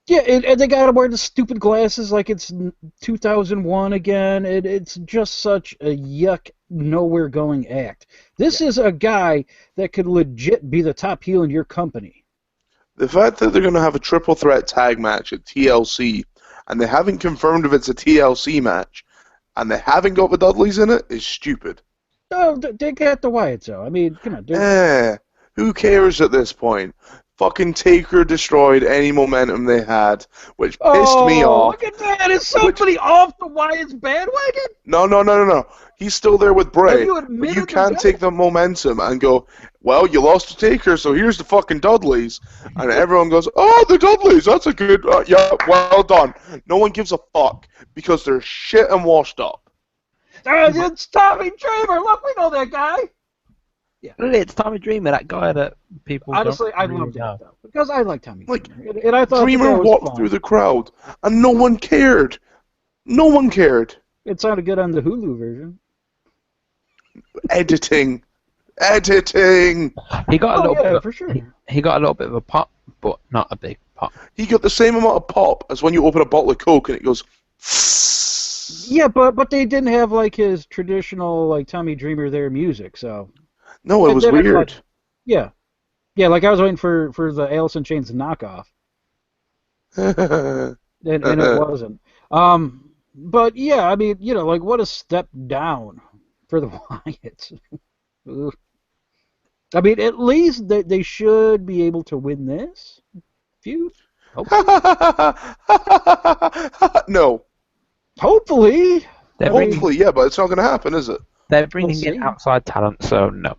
Yeah, and they got him wearing the stupid glasses like it's 2001 again. It's just such a yuck, nowhere going act. This is a guy that could legit be the top heel in your company. The fact that they're going to have a triple threat tag match at TLC, and they haven't confirmed if it's a TLC match, and they haven't got the Dudleys in it, is stupid. Oh, they got the Wyatts, though. I mean, come on, dude. Who cares at this point? Fucking Taker destroyed any momentum they had, which pissed me off. Look at that! Is somebody off the Wyatt's bandwagon? No. He's still there with Bray. But you can't take the momentum and go, well, you lost to Taker, so here's the fucking Dudleys. And everyone goes, oh, the Dudleys, that's a good... yeah, well done. No one gives a fuck because they're shit and washed up. It's Tommy Dreamer! Look, we know that guy! Yeah. It's Tommy Dreamer, that guy that people. Honestly, I loved that though because I like Tommy Dreamer, and I thought Dreamer walked through the crowd, and no one cared. No one cared. It sounded good on the Hulu version. Editing. Editing! He got a little bit. For sure. He got a little bit of a pop, but not a big pop. He got the same amount of pop as when you open a bottle of Coke and it goes... Yeah, but they didn't have like his traditional like Tommy Dreamer there music, so. No, it was weird. Like, yeah, like I was waiting for the Alice in Chains knockoff, and it wasn't. But yeah, I mean, like what a step down for the Wyatts. I mean, at least they should be able to win this feud. No. Hopefully. Hopefully, yeah, but it's not going to happen, is it? They're bringing in outside talent, so no.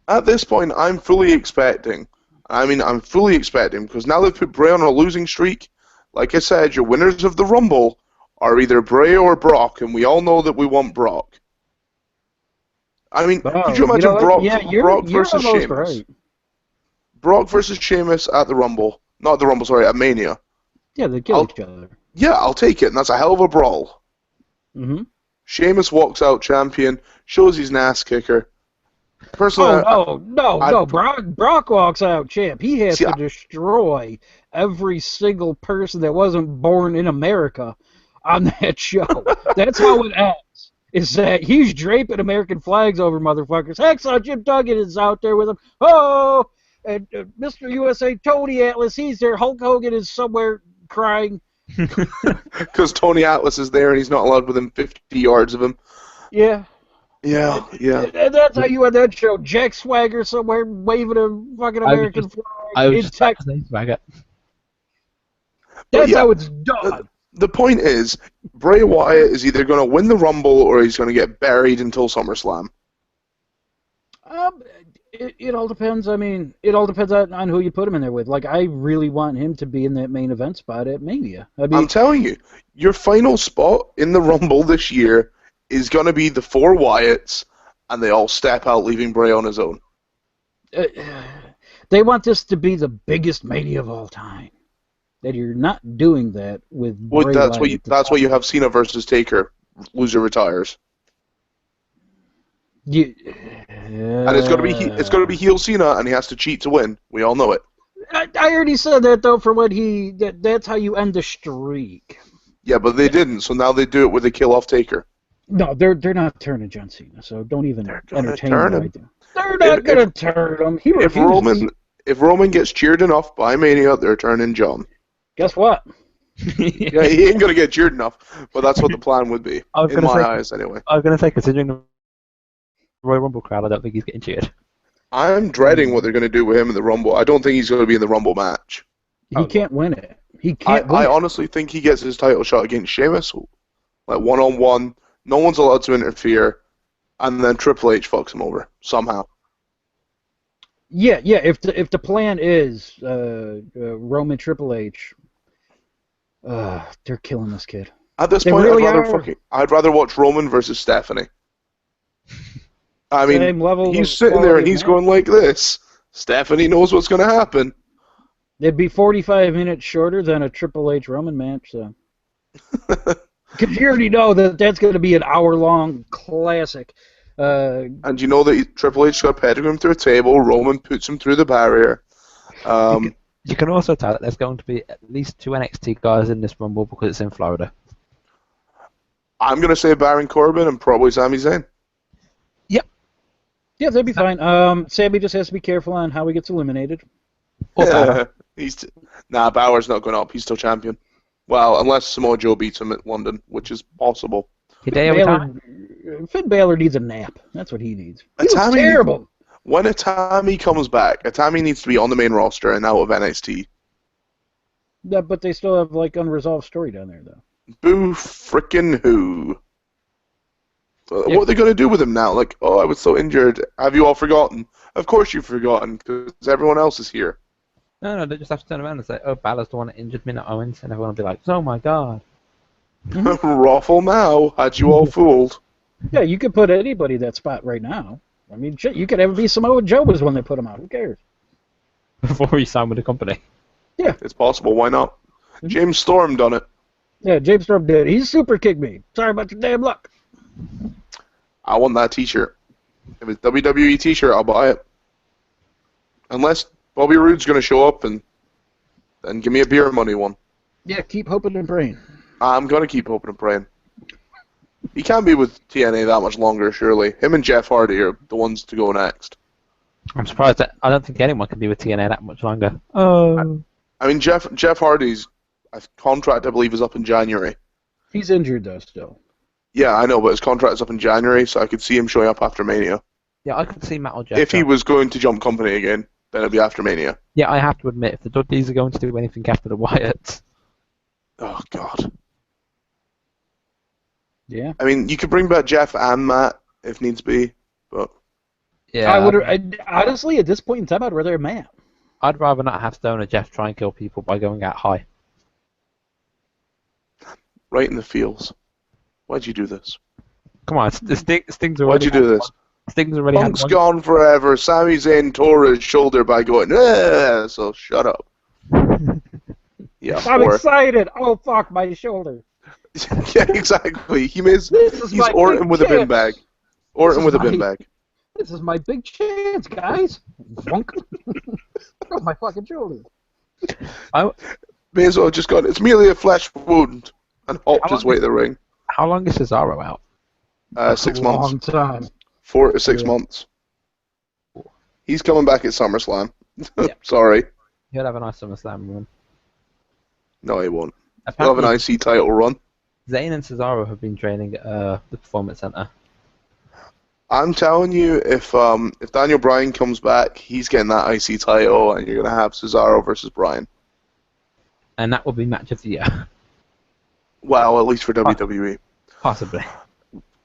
At this point, I'm fully expecting. I'm fully expecting, because now they've put Bray on a losing streak. Like I said, your winners of the Rumble are either Bray or Brock, and we all know that we want Brock. I mean, could you imagine Brock versus Sheamus? Right. Brock versus Sheamus at the Rumble. Not the Rumble, sorry, at Mania. Yeah, they kill each other. Yeah, I'll take it, and that's a hell of a brawl. Mm-hmm. Sheamus walks out champion, shows he's an ass kicker. Personally, no. Brock walks out champ. He has to destroy every single person that wasn't born in America on that show. That's how it ends. Is that he's draping American flags over motherfuckers. Hacksaw Jim Duggan is out there with him. Oh, and Mr. USA Tony Atlas, he's there. Hulk Hogan is somewhere crying. Because Tony Atlas is there and he's not allowed within 50 yards of him. Yeah. Yeah. And that's how you end that show. Jack Swagger somewhere waving a fucking American flag in Texas. That's how it's done. The point is, Bray Wyatt is either going to win the Rumble or he's going to get buried until SummerSlam. It all depends. I mean, it all depends on who you put him in there with. Like, I really want him to be in that main event spot at Mania. I'm telling you, your final spot in the Rumble this year is going to be the 4 Wyatts, and they all step out, leaving Bray on his own. They want this to be the biggest Mania of all time. That you're not doing that with Bray Wyatt. That's why you have Cena versus Taker. Loser retires. And it's going to be heel Cena, and he has to cheat to win. We all know it. I already said that though. For what that's how you end the streak. Yeah, but they didn't. So now they do it with a kill off Taker. No, they're not turning John Cena. So don't even entertain him. They're not going to turn him. If Roman gets cheered enough by Mania, they're turning John. Guess what? Yeah, he ain't going to get cheered enough, but that's what the plan would be, in my eyes anyway. I was going to say, considering the Royal Rumble crowd, I don't think he's getting cheered. I'm dreading what they're going to do with him in the Rumble. I don't think he's going to be in the Rumble match. He can't win it. He can't win I honestly think he gets his title shot against Sheamus, like one-on-one. No one's allowed to interfere, and then Triple H fucks him over somehow. Yeah. If the plan is Roman Triple H, they're killing this kid. At this point, I'd rather watch Roman versus Stephanie. I mean, he's sitting there and he's going like this. Stephanie knows what's going to happen. It'd be 45 minutes shorter than a Triple H Roman match, so. Because you already know that's going to be an hour-long classic. And you know that Triple H got pedigree him through a table. Roman puts him through the barrier. You can also tell that there's going to be at least 2 NXT guys in this Rumble because it's in Florida. I'm going to say Baron Corbin and probably Sami Zayn. Yep. Yeah, they'd be fine. Sami just has to be careful on how he gets eliminated. Balor's not going up. He's still champion. Well, unless Samoa Joe beats him at London, which is possible. Finn Balor needs a nap. That's what he needs. He was terrible. When Itami comes back, Itami needs to be on the main roster and out of NXT. Yeah, but they still have like unresolved story down there, though. Boo frickin' who? What are they going to do with him now? Like, oh, I was so injured. Have you all forgotten? Of course you've forgotten, because everyone else is here. No, they just have to turn around and say, oh, Balor's the one that injured me, not Owens, and everyone will be like, oh my god. Raffle now, had you all fooled. Yeah, you could put anybody that spot right now. I mean, shit, you could have it be Samoa Joe was when they put him out. Who cares? Before he signed with the company. Yeah. It's possible, why not? James Storm done it. Yeah, James Storm did. He's super kicked me. Sorry about your damn luck. I want that t-shirt. If it's WWE T-shirt, I'll buy it. Unless Bobby Roode's going to show up and give me a beer money one. Yeah, keep hoping and praying. I'm going to keep hoping and praying. He can't be with TNA that much longer, surely. Him and Jeff Hardy are the ones to go next. I'm surprised that I don't think anyone can be with TNA that much longer. I mean, Jeff Hardy's contract, I believe, is up in January. He's injured, though, still. Yeah, I know, but his contract's up in January, so I could see him showing up after Mania. Yeah, I could see Matt or Jeff. If he was going to jump company again, then it'd be after Mania. Yeah, I have to admit, if the Dudleys are going to do anything after the Wyatts... Oh, God. Yeah. I mean, you could bring back Jeff and Matt if needs be, but... Yeah. Honestly, at this point in time, I'd rather have Matt. I'd rather not have Stone or Jeff try and kill people by going out high. Right in the feels. Why'd you do this? Come on, Sting's already... Why'd you do this? Sting's already had Punk's one. gone forever. Sami Zayn tore his shoulder by going, so shut up. Yeah, I'm excited. Oh, fuck, my shoulder. Yeah, exactly. He's Orton with a bin bag. Orton with a bin bag. This is my big chance, guys. Wonk. Oh, my fucking shoulder. May as well have just gone, it's merely a flesh wound, and hopped his way to the ring. How long is Cesaro out? 6 months. Long time. 4 to 6 months. He's coming back at SummerSlam. Yeah. Sorry. He'll have a nice SummerSlam run. No, he won't. He'll have an IC title run. Zayn and Cesaro have been training at the Performance Center. I'm telling you, if Daniel Bryan comes back, he's getting that IC title, and you're going to have Cesaro versus Bryan. And that will be match of the year. Well, at least for WWE. Possibly.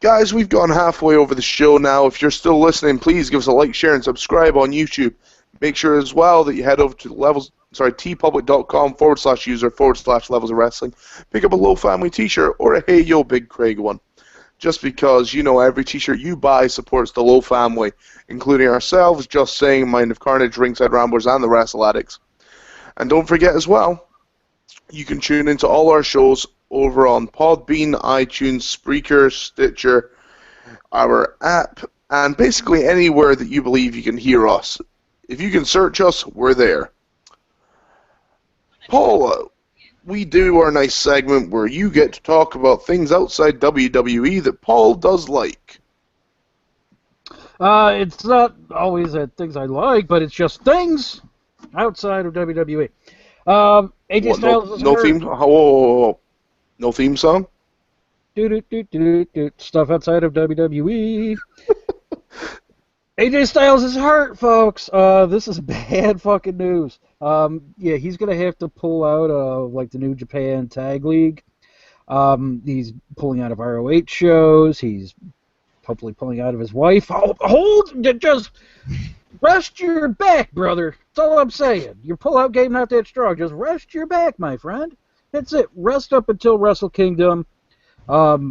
Guys, we've gone halfway over the show now. If you're still listening, please give us a like, share, and subscribe on YouTube. Make sure as well that you head over to tpublic.com/user/levels of wrestling. Pick up a Low Family t-shirt or a Hey Yo Big Craig one. Just because, every t-shirt you buy supports the Low Family, including ourselves, Just Saying, Mind of Carnage, Ringside Ramblers, and the Wrestle Addicts. And don't forget as well, you can tune into all our shows over on Podbean, iTunes, Spreaker, Stitcher, our app, and basically anywhere that you believe you can hear us. If you can search us, we're there. Paul, we do our nice segment where you get to talk about things outside WWE that Paul does like. It's not always things I like, but it's just things outside of WWE. AJ Styles no theme. Whoa. No theme song? Stuff outside of WWE. AJ Styles is hurt, folks. This is bad fucking news. Yeah, he's gonna have to pull out of the New Japan Tag League. He's pulling out of ROH shows. He's hopefully pulling out of his wife. Just rest your back, brother. That's all I'm saying. Your pull-out game not that strong. Just rest your back, my friend. That's it. Rest up until Wrestle Kingdom. Fuck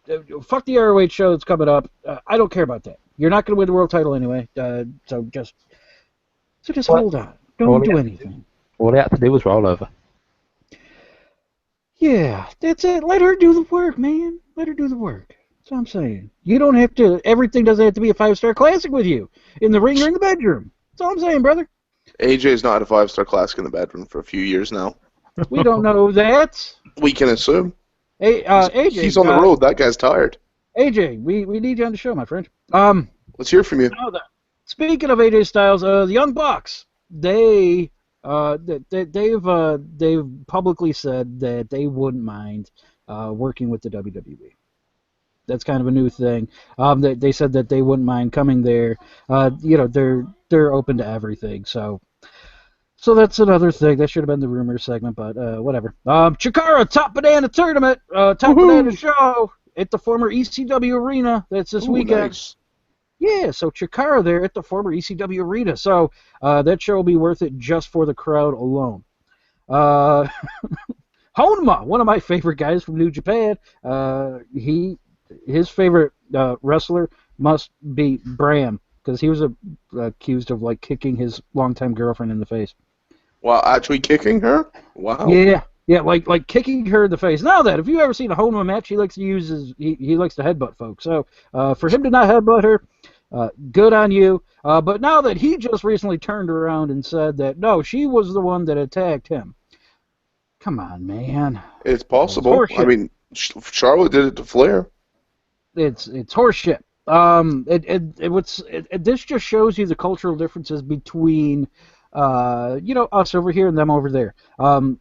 the ROH show that's coming up. I don't care about that. You're not going to win the world title anyway. So just hold on. Don't do anything. All he had to do was roll over. Yeah, that's it. Let her do the work, man. Let her do the work. That's what I'm saying. You don't have to. Everything doesn't have to be a 5-star classic with you in the ring or in the bedroom. That's all I'm saying, brother. AJ's not had a 5-star classic in the bedroom for a few years now. We don't know that. We can assume. Hey, AJ, he's on the road. That guy's tired. AJ, we need you on the show, my friend. Let's hear from you. Speaking of AJ Styles, the Young Bucks, they've publicly said that they wouldn't mind working with the WWE. That's kind of a new thing. They said that they wouldn't mind coming there. They're open to everything. So that's another thing. That should have been the rumor segment, but whatever. Chikara Top Banana Tournament, Top Banana Show at the former ECW Arena. That's this weekend. Nice. Yeah, so Chikara there at the former ECW Arena. So that show will be worth it just for the crowd alone. Honma, one of my favorite guys from New Japan. His favorite wrestler must be Bram, because he was accused of kicking his longtime girlfriend in the face. Wow, actually kicking her? Wow. Yeah, Yeah, like kicking her in the face. Now that, if you've ever seen a Honma match, he likes to use he likes to headbutt folks. So for him to not headbutt her, good on you. But now that he just recently turned around and said that no, she was the one that attacked him. Come on, man. It's possible. I mean, Charlotte did it to Flair. It's horseshit. This just shows you the cultural differences between us over here and them over there.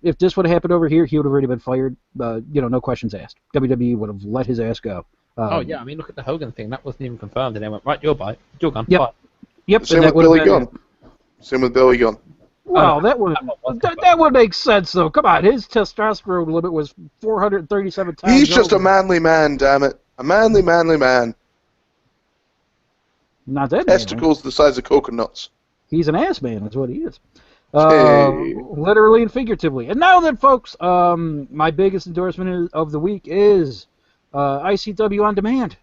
If this would have happened over here, he would have already been fired. No questions asked. WWE would have let his ass go. I mean, look at the Hogan thing. That wasn't even confirmed, and they went, right, you're gone. Yep. Bye. Yep. Same with Billy Gunn. Same with Billy Gunn. Well, that would make sense, though. Come on, his testosterone limit was 437 times. He's just a manly man, damn it. A manly man. Not that Testicles the size of coconuts. He's an ass man, that's what he is. Hey. Literally and figuratively. And now then, folks, my biggest endorsement of the week is ICW On Demand.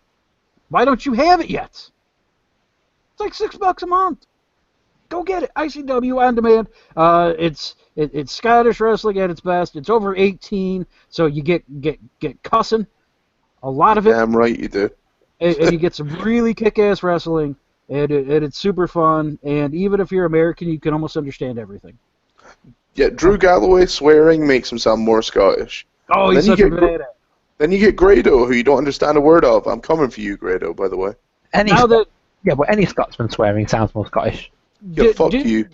Why don't you have it yet? It's like $6 a month. Go get it. ICW On Demand. It's Scottish wrestling at its best. It's over 18, so you get cussing. A lot of it. Damn right you do. and you get some really kick-ass wrestling, and it's super fun. And even if you're American, you can almost understand everything. Yeah, Drew Galloway swearing makes him sound more Scottish. Oh, he's such a badass. Then you get Grado, who you don't understand a word of. I'm coming for you, Grado, by the way. But any Scotsman swearing sounds more Scottish. Yeah, fuck you.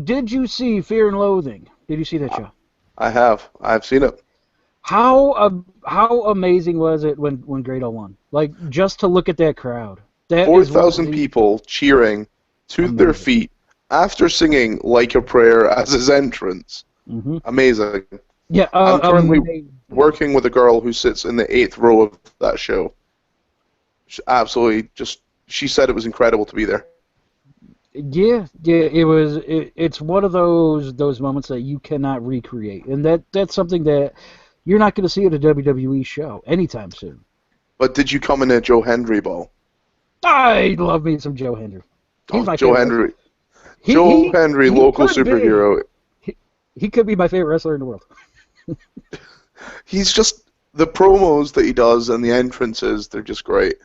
Did you see Fear and Loathing? Did you see that show? I have. I've seen it. How amazing was it when Grado won? Like, just to look at that crowd. 4,000 people cheering to their feet after singing Like a Prayer as his entrance. Mm-hmm. Amazing. Yeah, I'm currently working with a girl who sits in the 8th row of that show. Absolutely, she said it was incredible to be there. Yeah, it was. It's one of those moments that you cannot recreate, and that's something that you're not going to see at a WWE show anytime soon. But did you come in a Joe Hendry ball? I love me some Joe Hendry. He's my Joe favorite. Hendry. Joe Hendry, local superhero. He could be my favorite wrestler in the world. He's just the promos that he does and the entrances. They're just great.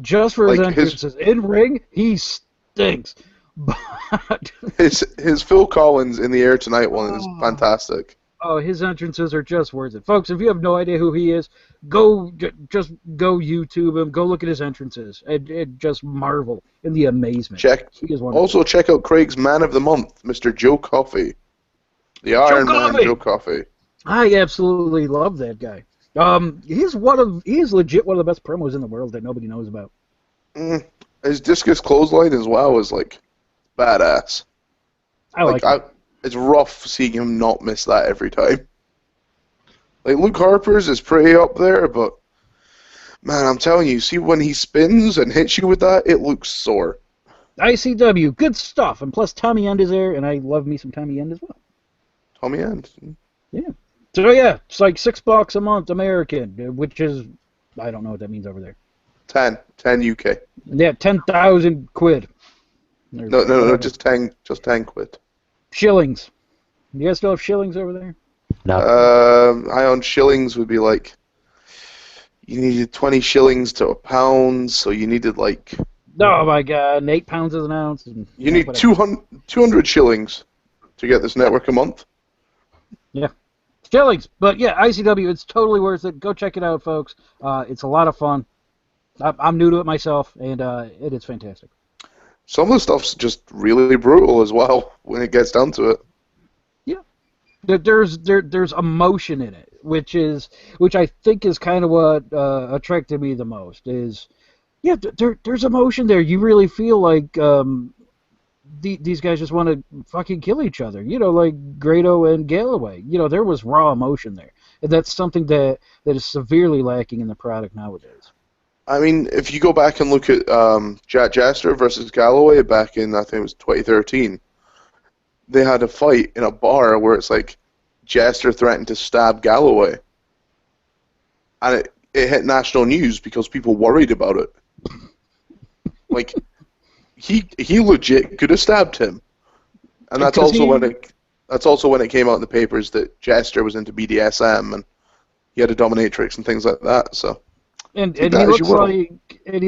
Just for his entrances in ring, he stinks. But his Phil Collins in the Air Tonight one is fantastic. Oh, his entrances are just worth it, folks. If you have no idea who he is, just go YouTube him. Go look at his entrances and just marvel in the amazement. Also check out Craig's Man of the Month, Mr. Joe Coffey, the Iron Man Joe Coffey. I absolutely love that guy. He's legit one of the best promos in the world that nobody knows about. His discus clothesline as well is like badass. I like it. It's rough seeing him not miss that every time. Like Luke Harper's is pretty up there, but man, I'm telling you, see when he spins and hits you with that, it looks sore. ICW, good stuff, and plus Tommy End is there, and I love me some Tommy End as well. Tommy End. Yeah. So yeah, it's like $6 a month American, which is, I don't know what that means over there. 10 UK. Yeah, 10,000 quid. No, just 10 quid. Shillings. You guys still have shillings over there? No. Ion shillings would be like, you needed 20 shillings to a pound, so you needed like... Oh my god, 8 pounds is an ounce. You need 200 shillings to get this network a month. Yeah. Shillings. But yeah, ICW, it's totally worth it. Go check it out, folks. It's a lot of fun. I'm new to it myself, and it is fantastic. Some of the stuff's just really brutal as well when it gets down to it. Yeah, there's emotion in it, which I think is kind of what attracted me the most. Is there's emotion there. You really feel like these guys just want to fucking kill each other. Like Grado and Galloway. There was raw emotion there, and that's something that is severely lacking in the product nowadays. I mean, if you go back and look at Jack Jester versus Galloway back in, I think it was 2013, they had a fight in a bar where it's like Jester threatened to stab Galloway. And it hit national news because people worried about it. Like, he legit could have stabbed him. And that's also That's also when it came out in the papers that Jester was into BDSM and he had a dominatrix and things like that. So, And take and that he as you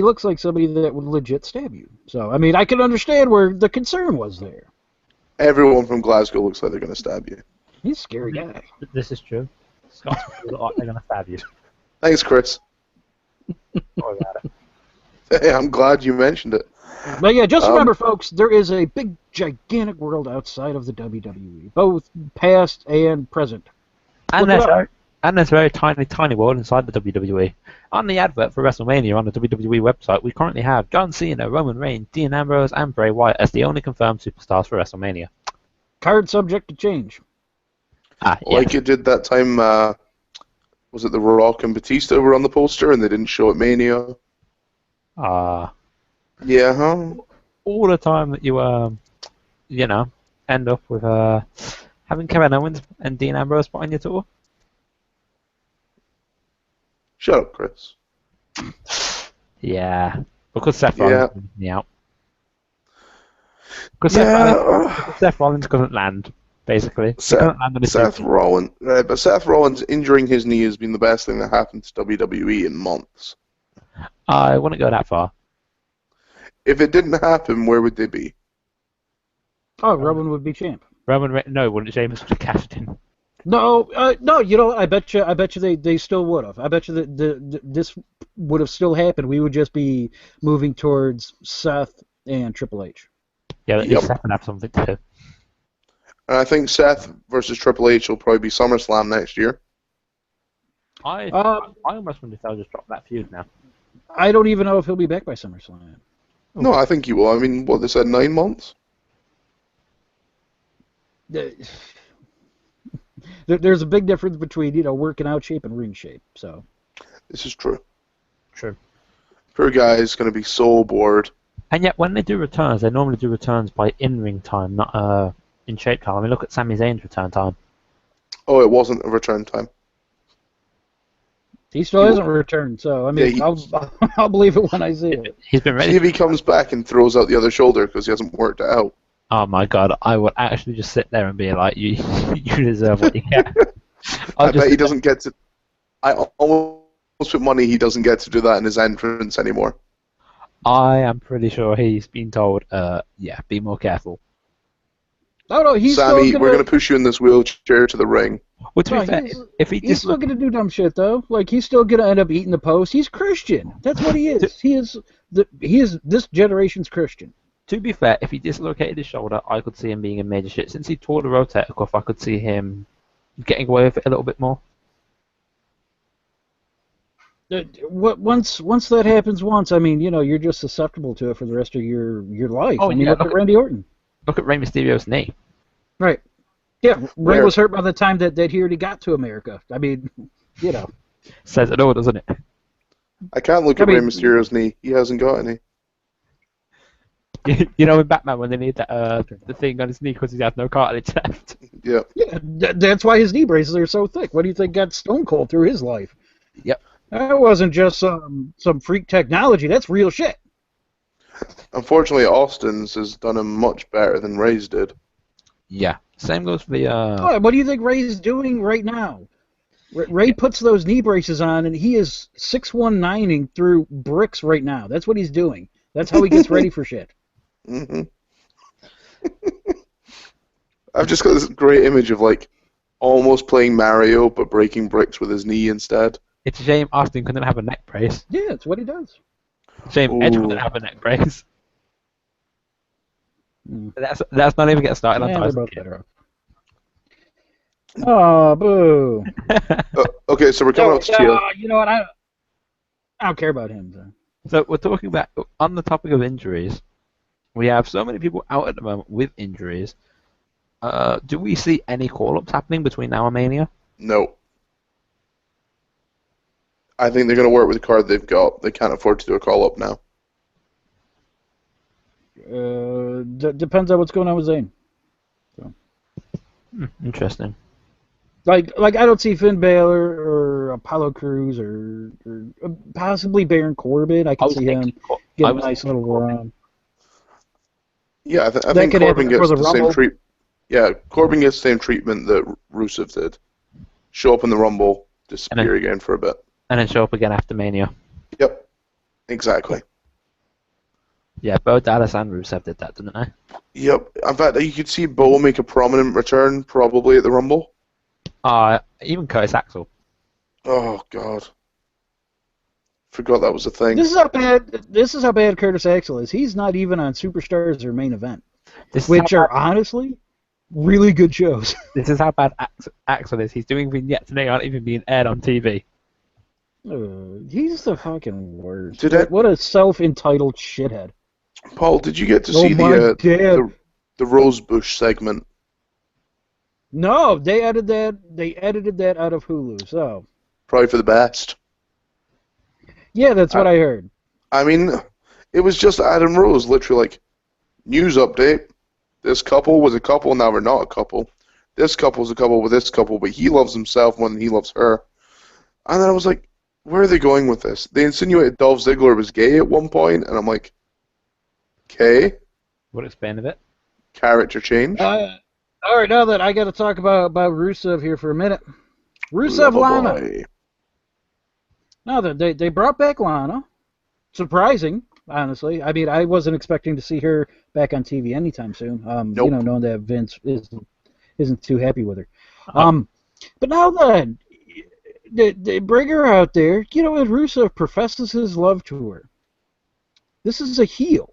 looks will. like somebody that would legit stab you. So I mean, I can understand where the concern was there. Everyone from Glasgow looks like they're going to stab you. He's a scary guy. This is true. Scots look like they're going to stab you. Thanks, Chris. Sorry about it. Hey, I'm glad you mentioned it. But yeah, just remember, folks, there is a big, gigantic world outside of the WWE, both past and present. And Look it up. there's a very tiny, tiny world inside the WWE. On the advert for WrestleMania on the WWE website, we currently have John Cena, Roman Reigns, Dean Ambrose, and Bray Wyatt as the only confirmed superstars for WrestleMania. Card subject to change. Like it did that time, was it The Rock and Batista were on the poster and they didn't show it Mania? Yeah, huh? All the time that you end up with having Kevin Owens and Dean Ambrose put on your tour. Shut up, Chris. Yeah, because Seth Yeah. Rollins brings me out. Because Seth Rollins couldn't land, basically. He couldn't land on his Seth feet. Rollins, but Seth Rollins injuring his knee has been the best thing that happened to WWE in months. I wouldn't go that far. If it didn't happen, where would they be? Oh, Roman would be champ. No, wouldn't Sheamus have cashed in? No, no. You know, I bet you they still would have. I bet you that this would have still happened. We would just be moving towards Seth and Triple H. Yeah, at least Seth would have something to do. And I think Seth versus Triple H will probably be SummerSlam next year. I almost wonder if they'll just drop that feud now. I don't even know if he'll be back by SummerSlam. No, I think he will. I mean, what, they said 9 months? There's a big difference between working out shape and ring shape. So This is true. True. Poor guy is going to be so bored. And yet, when they do returns, they normally do returns by in-ring time, not in shape time. I mean, look at Sami Zayn's return time. Oh, it wasn't a return time. he still hasn't returned. So I mean, I'll believe it when I see it. He's been ready. See if he comes back and throws out the other shoulder because he hasn't worked it out. Oh my god, I would actually just sit there and be like, you deserve what you get. I bet he doesn't get to... I almost put money he doesn't get to do that in his entrance anymore. I am pretty sure he's been told, be more careful. No, he's Sammy, still we're going to push you in this wheelchair to the ring. Well, to be fair, if he he's still gonna do dumb shit though. Like he's still gonna end up eating the post. He's Christian. That's what he is. He is this generation's Christian. To be fair, if he dislocated his shoulder, I could see him being in major shit. Since he tore the rotator cuff, I could see him getting away with it a little bit more. Once that happens once, I mean, you're just susceptible to it for the rest of your life. Oh, I mean, yeah, look at Randy Orton. Look at Rey Mysterio's knee. Right. Yeah, Ray Where? was hurt by the time that he already got to America. I mean, Says it all, doesn't it? I can't look at Rey Mysterio's knee. He hasn't got any. You know in Batman when they need that the thing on his knee because he has no cartilage left. Yeah. Yeah, that's why his knee braces are so thick. What do you think got Stone Cold through his life? Yep. That wasn't just some freak technology. That's real shit. Unfortunately, Austin's has done him much better than Ray's did. Yeah. Same goes for the. What do you think Ray's doing right now? Ray puts those knee braces on, and he is 619ing through bricks right now. That's what he's doing. That's how he gets ready for shit. Mm-hmm. I've just got this great image of almost playing Mario but breaking bricks with his knee instead. It's a shame Austin couldn't have a neck brace. Yeah, it's what he does. Shame Edge couldn't have a neck brace. That's not even getting started on They're Tyson both Kidd. better off. Oh, boo. Okay, so we're coming up to Teal. You know what? I don't care about him. So. So we're talking about, on the topic of injuries, we have so many people out at the moment with injuries. Do we see any call-ups happening between now and Mania? No. I think they're going to work with the card they've got. They can't afford to do a call-up now. Depends on what's going on with Zayn. So. Interesting. Like I don't see Finn Balor or Apollo Crews or possibly Baron Corbin. I can see him get a nice little run. Yeah, I think Corbin gets the same treat. Yeah, Corbin gets the same treatment that Rusev did. Show up in the Rumble, disappear again for a bit. And then show up again after Mania. Yep, exactly. Yeah, both Dallas and Rusev did that, didn't they? Yep. In fact, you could see Bo make a prominent return probably at the Rumble. Even Curtis Axel. Oh God, forgot that was a thing. This is how bad Curtis Axel is. He's not even on Superstars or Main Event, which are honestly really good shows. This is how bad Axel is. He's doing vignettes and they aren't even being aired on TV. He's the fucking worst. What a self-entitled shithead. Paul, did you get to see the Rosebush segment? No, they edited that out of Hulu, so probably for the best. Yeah, that's what I heard. I mean, it was just Adam Rose, literally like, news update. This couple was a couple, now we're not a couple. This couple's a couple with this couple, but he loves himself more than he loves her. And then I was like, where are they going with this? They insinuated Dolph Ziggler was gay at one point, and I'm like, okay. What expand a bit? Character change. All right, now that I got to talk about Rusev here for a minute. Rusev Lana. Now that they brought back Lana, surprising, honestly. I mean, I wasn't expecting to see her back on TV anytime soon. Nope. Knowing that Vince isn't too happy with her. But now that they bring her out there, and Rusev professes his love to her. This is a heel.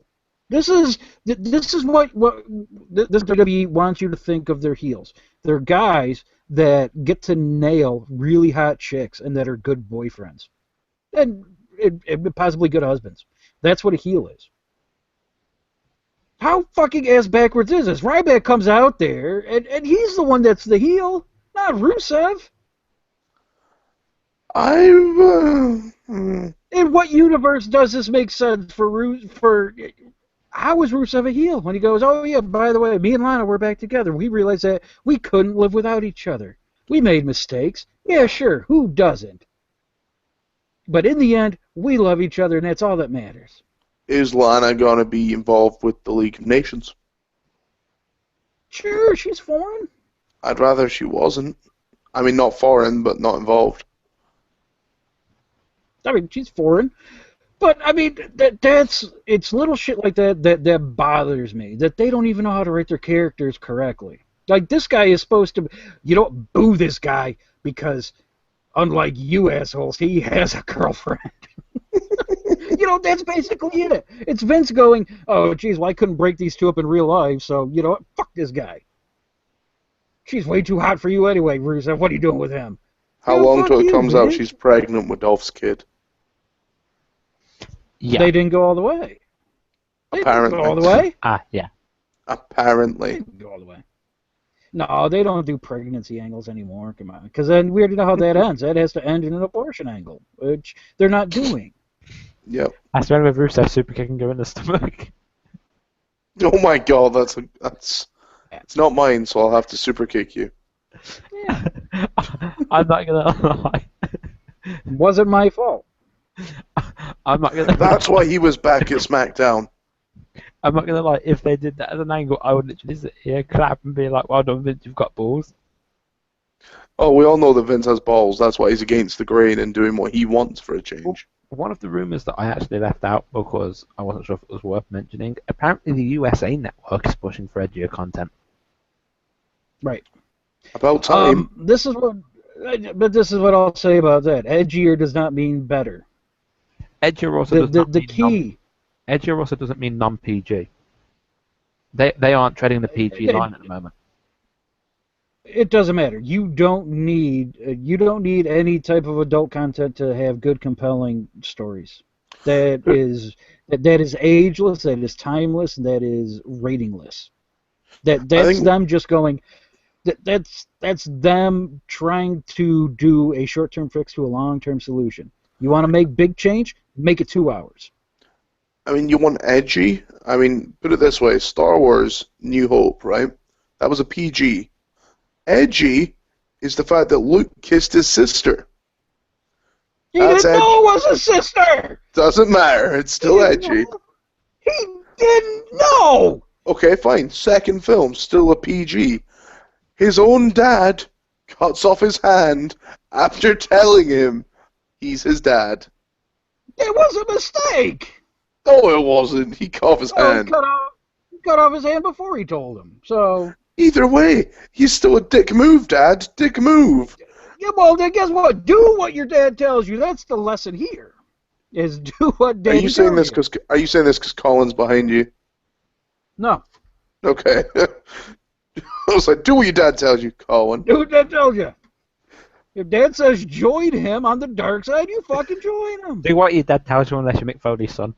This is what this WWE wants you to think of their heels. They're guys that get to nail really hot chicks and that are good boyfriends. And possibly good husbands. That's what a heel is. How fucking ass backwards is this? Ryback comes out there, and he's the one that's the heel, not Rusev. In what universe does this make sense for how is Rusev a heel? When he goes, oh yeah, by the way, me and Lana, we're back together. We realized that we couldn't live without each other. We made mistakes. Yeah, sure, who doesn't? But in the end, we love each other, and that's all that matters. Is Lana going to be involved with the League of Nations? Sure, she's foreign. I'd rather she wasn't. I mean, not foreign, but not involved. I mean, she's foreign. But, I mean, it's little shit like that bothers me. That they don't even know how to write their characters correctly. Like, this guy is supposed to... You don't boo this guy because, unlike you assholes, he has a girlfriend. That's basically it. It's Vince going, oh, geez, well, I couldn't break these two up in real life, so, you know what? Fuck this guy. She's way too hot for you anyway, Rusev. What are you doing with him? How long till it comes out she's pregnant with Dolph's kid? Yeah. They didn't go all the way. Apparently. Didn't go all the way? Yeah. They Apparently. didn't go all the way. No, they don't do pregnancy angles anymore. Come on. Because then we already know how that ends. That has to end in an abortion angle, which they're not doing. Yep. I swear with Rusev super kicking her in the stomach. Oh my god, that's it's not mine, so I'll have to super kick you. Yeah. I'm not gonna lie. Wasn't my fault. I'm not gonna. That's why he was back at SmackDown. I'm not gonna lie. If they did that as an angle, I would literally sit here, clap, and be like, "Well done, Vince. You've got balls." Oh, we all know that Vince has balls. That's why he's against the grain and doing what he wants for a change. One of the rumors that I actually left out because I wasn't sure if it was worth mentioning. Apparently, the USA Network is pushing for edgier content. Right. About time. This is what I'll say about that. Edgier does not mean better. Edgier also edgier also doesn't mean non-PG. They aren't treading the PG line at the moment. It doesn't matter. You don't need any type of adult content to have good, compelling stories. That is ageless. That is timeless. That is ratingless. That's them just going. That's them trying to do a short-term fix to a long-term solution. You want to make big change? Make it 2 hours. I mean, you want edgy? I mean, put it this way: Star Wars: New Hope, right? That was a PG. Edgy is the fact that Luke kissed his sister. He didn't know it was his sister! Doesn't matter. It's still edgy. He didn't know! Okay, fine. Second film, still a PG. his own dad cuts off his hand after telling him he's his dad. It was a mistake. No, it wasn't. He cut off his hand. He cut off his hand before he told him. So either way, he's still a dick move, Dad. Dick move. yeah, well, then guess what? Do what your dad tells you. That's the lesson here. Is do what Daddy Are you saying tells this because Colin's behind you? No. Okay. I was like, do what your dad tells you, Colin. Do what Dad tells you. If Dad says join him on the dark side, you fucking join him. Do what your dad tells you unless you're Mick Foley's son.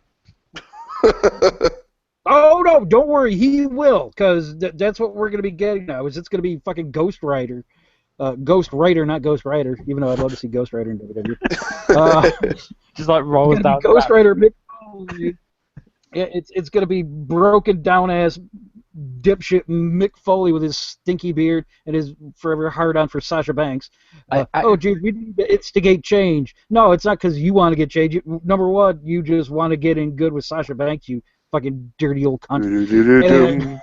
Oh no, don't worry, he will, because that's what we're gonna be getting now. Is it's gonna be fucking Ghost Rider, Ghost Rider, not Ghost Rider. Even though I'd love to see Ghost Rider in WWE. Just like rolls down. Ghost Rider Mick Foley. Yeah, it's gonna be broken down ass dipshit Mick Foley with his stinky beard and his forever hard on for Sasha Banks. Oh, geez, we need to instigate change. No, it's not because you want to get change. Number one, you just want to get in good with Sasha Banks, you fucking dirty old cunt.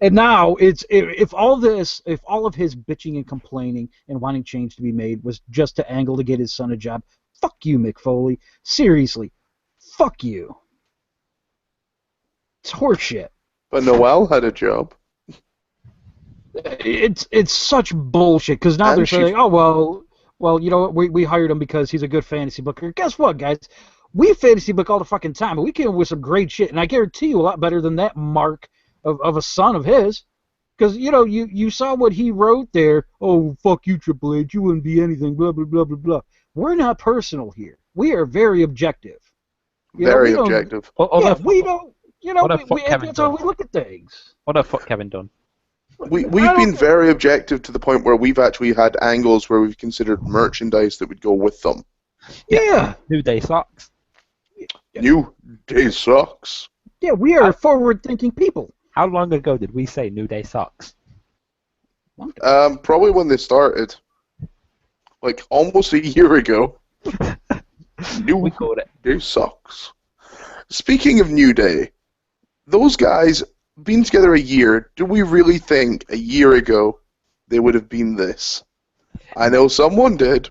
And now if all of his bitching and complaining and wanting change to be made was just to angle to get his son a job, fuck you, Mick Foley. Seriously, fuck you. It's horseshit. But Noel had a job. It's such bullshit because now they're saying, oh well, you know what, we hired him because he's a good fantasy booker. Guess what, guys? We fantasy book all the fucking time, but we came up with some great shit, and I guarantee you a lot better than that mark of a son of his. Because you saw what he wrote there. Oh, fuck you, Triple H. You wouldn't be anything. Blah blah blah blah blah. We're not personal here. We are very objective. Very objective. We don't. That's how we look at things. What the fuck Kevin done? We've been very objective to the point where we've actually had angles where we've considered merchandise that would go with them. Yeah. New Day socks. New Day socks. Yeah, we are forward-thinking people. How long ago did we say New Day socks? Probably when they started. Like almost a year ago. We called it. Day socks. Speaking of New Day, those guys been together a year. Do we really think a year ago they would have been this? I know someone did.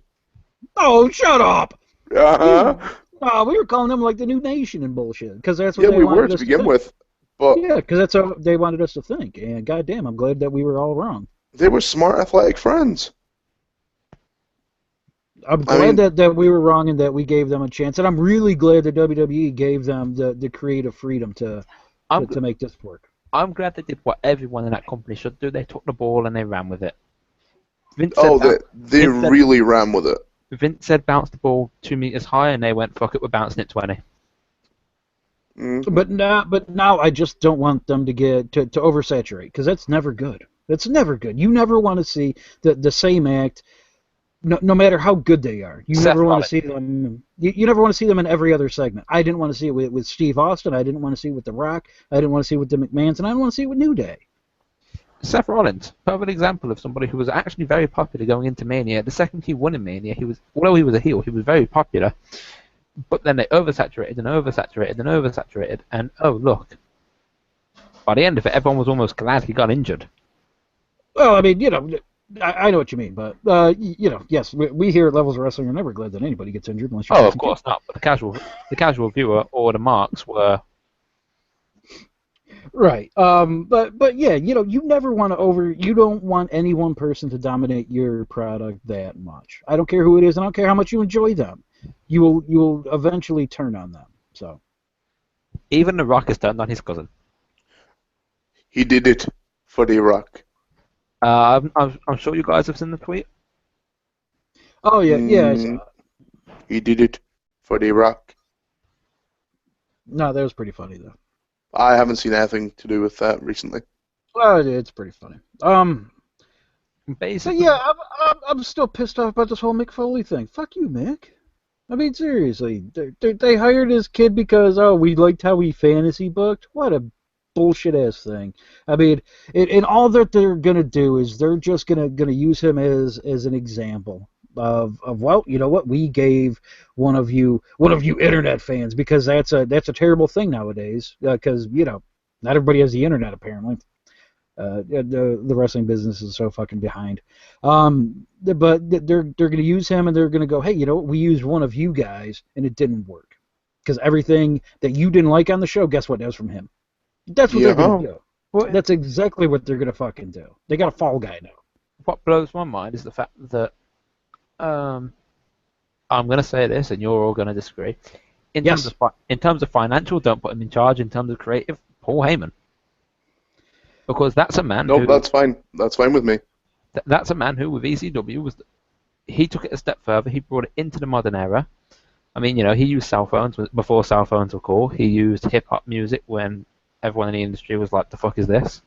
Oh, shut up! Uh-huh. No, we were calling them like the New Nation and bullshit because that's what Yeah, they we wanted were to us begin think. with. But Yeah, because that's how they wanted us to think. And goddamn, I'm glad that we were all wrong. they were smart, athletic friends. I'm glad that we were wrong and that we gave them a chance, and I'm really glad that WWE gave them the creative freedom to make this work. I'm glad they did what everyone in that company should do. They took the ball and they ran with it. Vince They really ran with it. Vince said bounce the ball 2 meters high, and they went, fuck it, we're bouncing it 20. Mm-hmm. But now I just don't want them to get to oversaturate because that's never good. That's never good. You never want to see the same act. No matter how good they are, you never want to see them. You never want to see them in every other segment. I didn't want to see it with Steve Austin. I didn't want to see it with The Rock. I didn't want to see it with the McMahons, and I didn't want to see it with New Day. Seth Rollins, perfect example of somebody who was actually very popular going into Mania. The second he won in Mania, although he was a heel, he was very popular. But then they oversaturated, and oh look, by the end of it, everyone was almost glad he got injured. Well, I mean, I know what you mean, but yes, we here at Levels of Wrestling are never glad that anybody gets injured unless you're. Oh, of course not. But the casual viewer or the marks were. Right. But yeah, you never want to you don't want any one person to dominate your product that much. I don't care who it is, and I don't care how much you enjoy them. You will eventually turn on them. So. Even The Rock has turned on his cousin. He did it for The Rock. I'm sure you guys have seen the tweet. Oh yeah, I saw it. He did it for The Rock. No, that was pretty funny though. I haven't seen anything to do with that recently. Well, it's pretty funny. Basically, But yeah, I'm still pissed off about this whole Mick Foley thing. Fuck you, Mick. I mean, seriously, they hired his kid because we liked how he fantasy booked. What a bullshit ass thing. I mean, and all that they're gonna do is they're just gonna use him as an example of well, you know what, we gave one of you internet fans, because that's a terrible thing nowadays, because not everybody has the internet apparently. The wrestling business is so fucking behind. But they're going to use him, and they're going to go, hey, you know what? We used one of you guys, and it didn't work. Because everything that you didn't like on the show, guess what? That was from him. That's what they're going to do. Well, that's exactly what they're going to fucking do. They got a fall guy now. What blows my mind is the fact that I'm going to say this, and you're all going to disagree. In terms of financial, don't put him in charge. In terms of creative, Paul Heyman. Because that's a man. Nope, that's fine. That's fine with me. That's a man who, with ECW, he took it a step further. He brought it into the modern era. I mean, you know, he used cell phones before cell phones were cool. He used hip hop music when everyone in the industry was like, "The fuck is this?"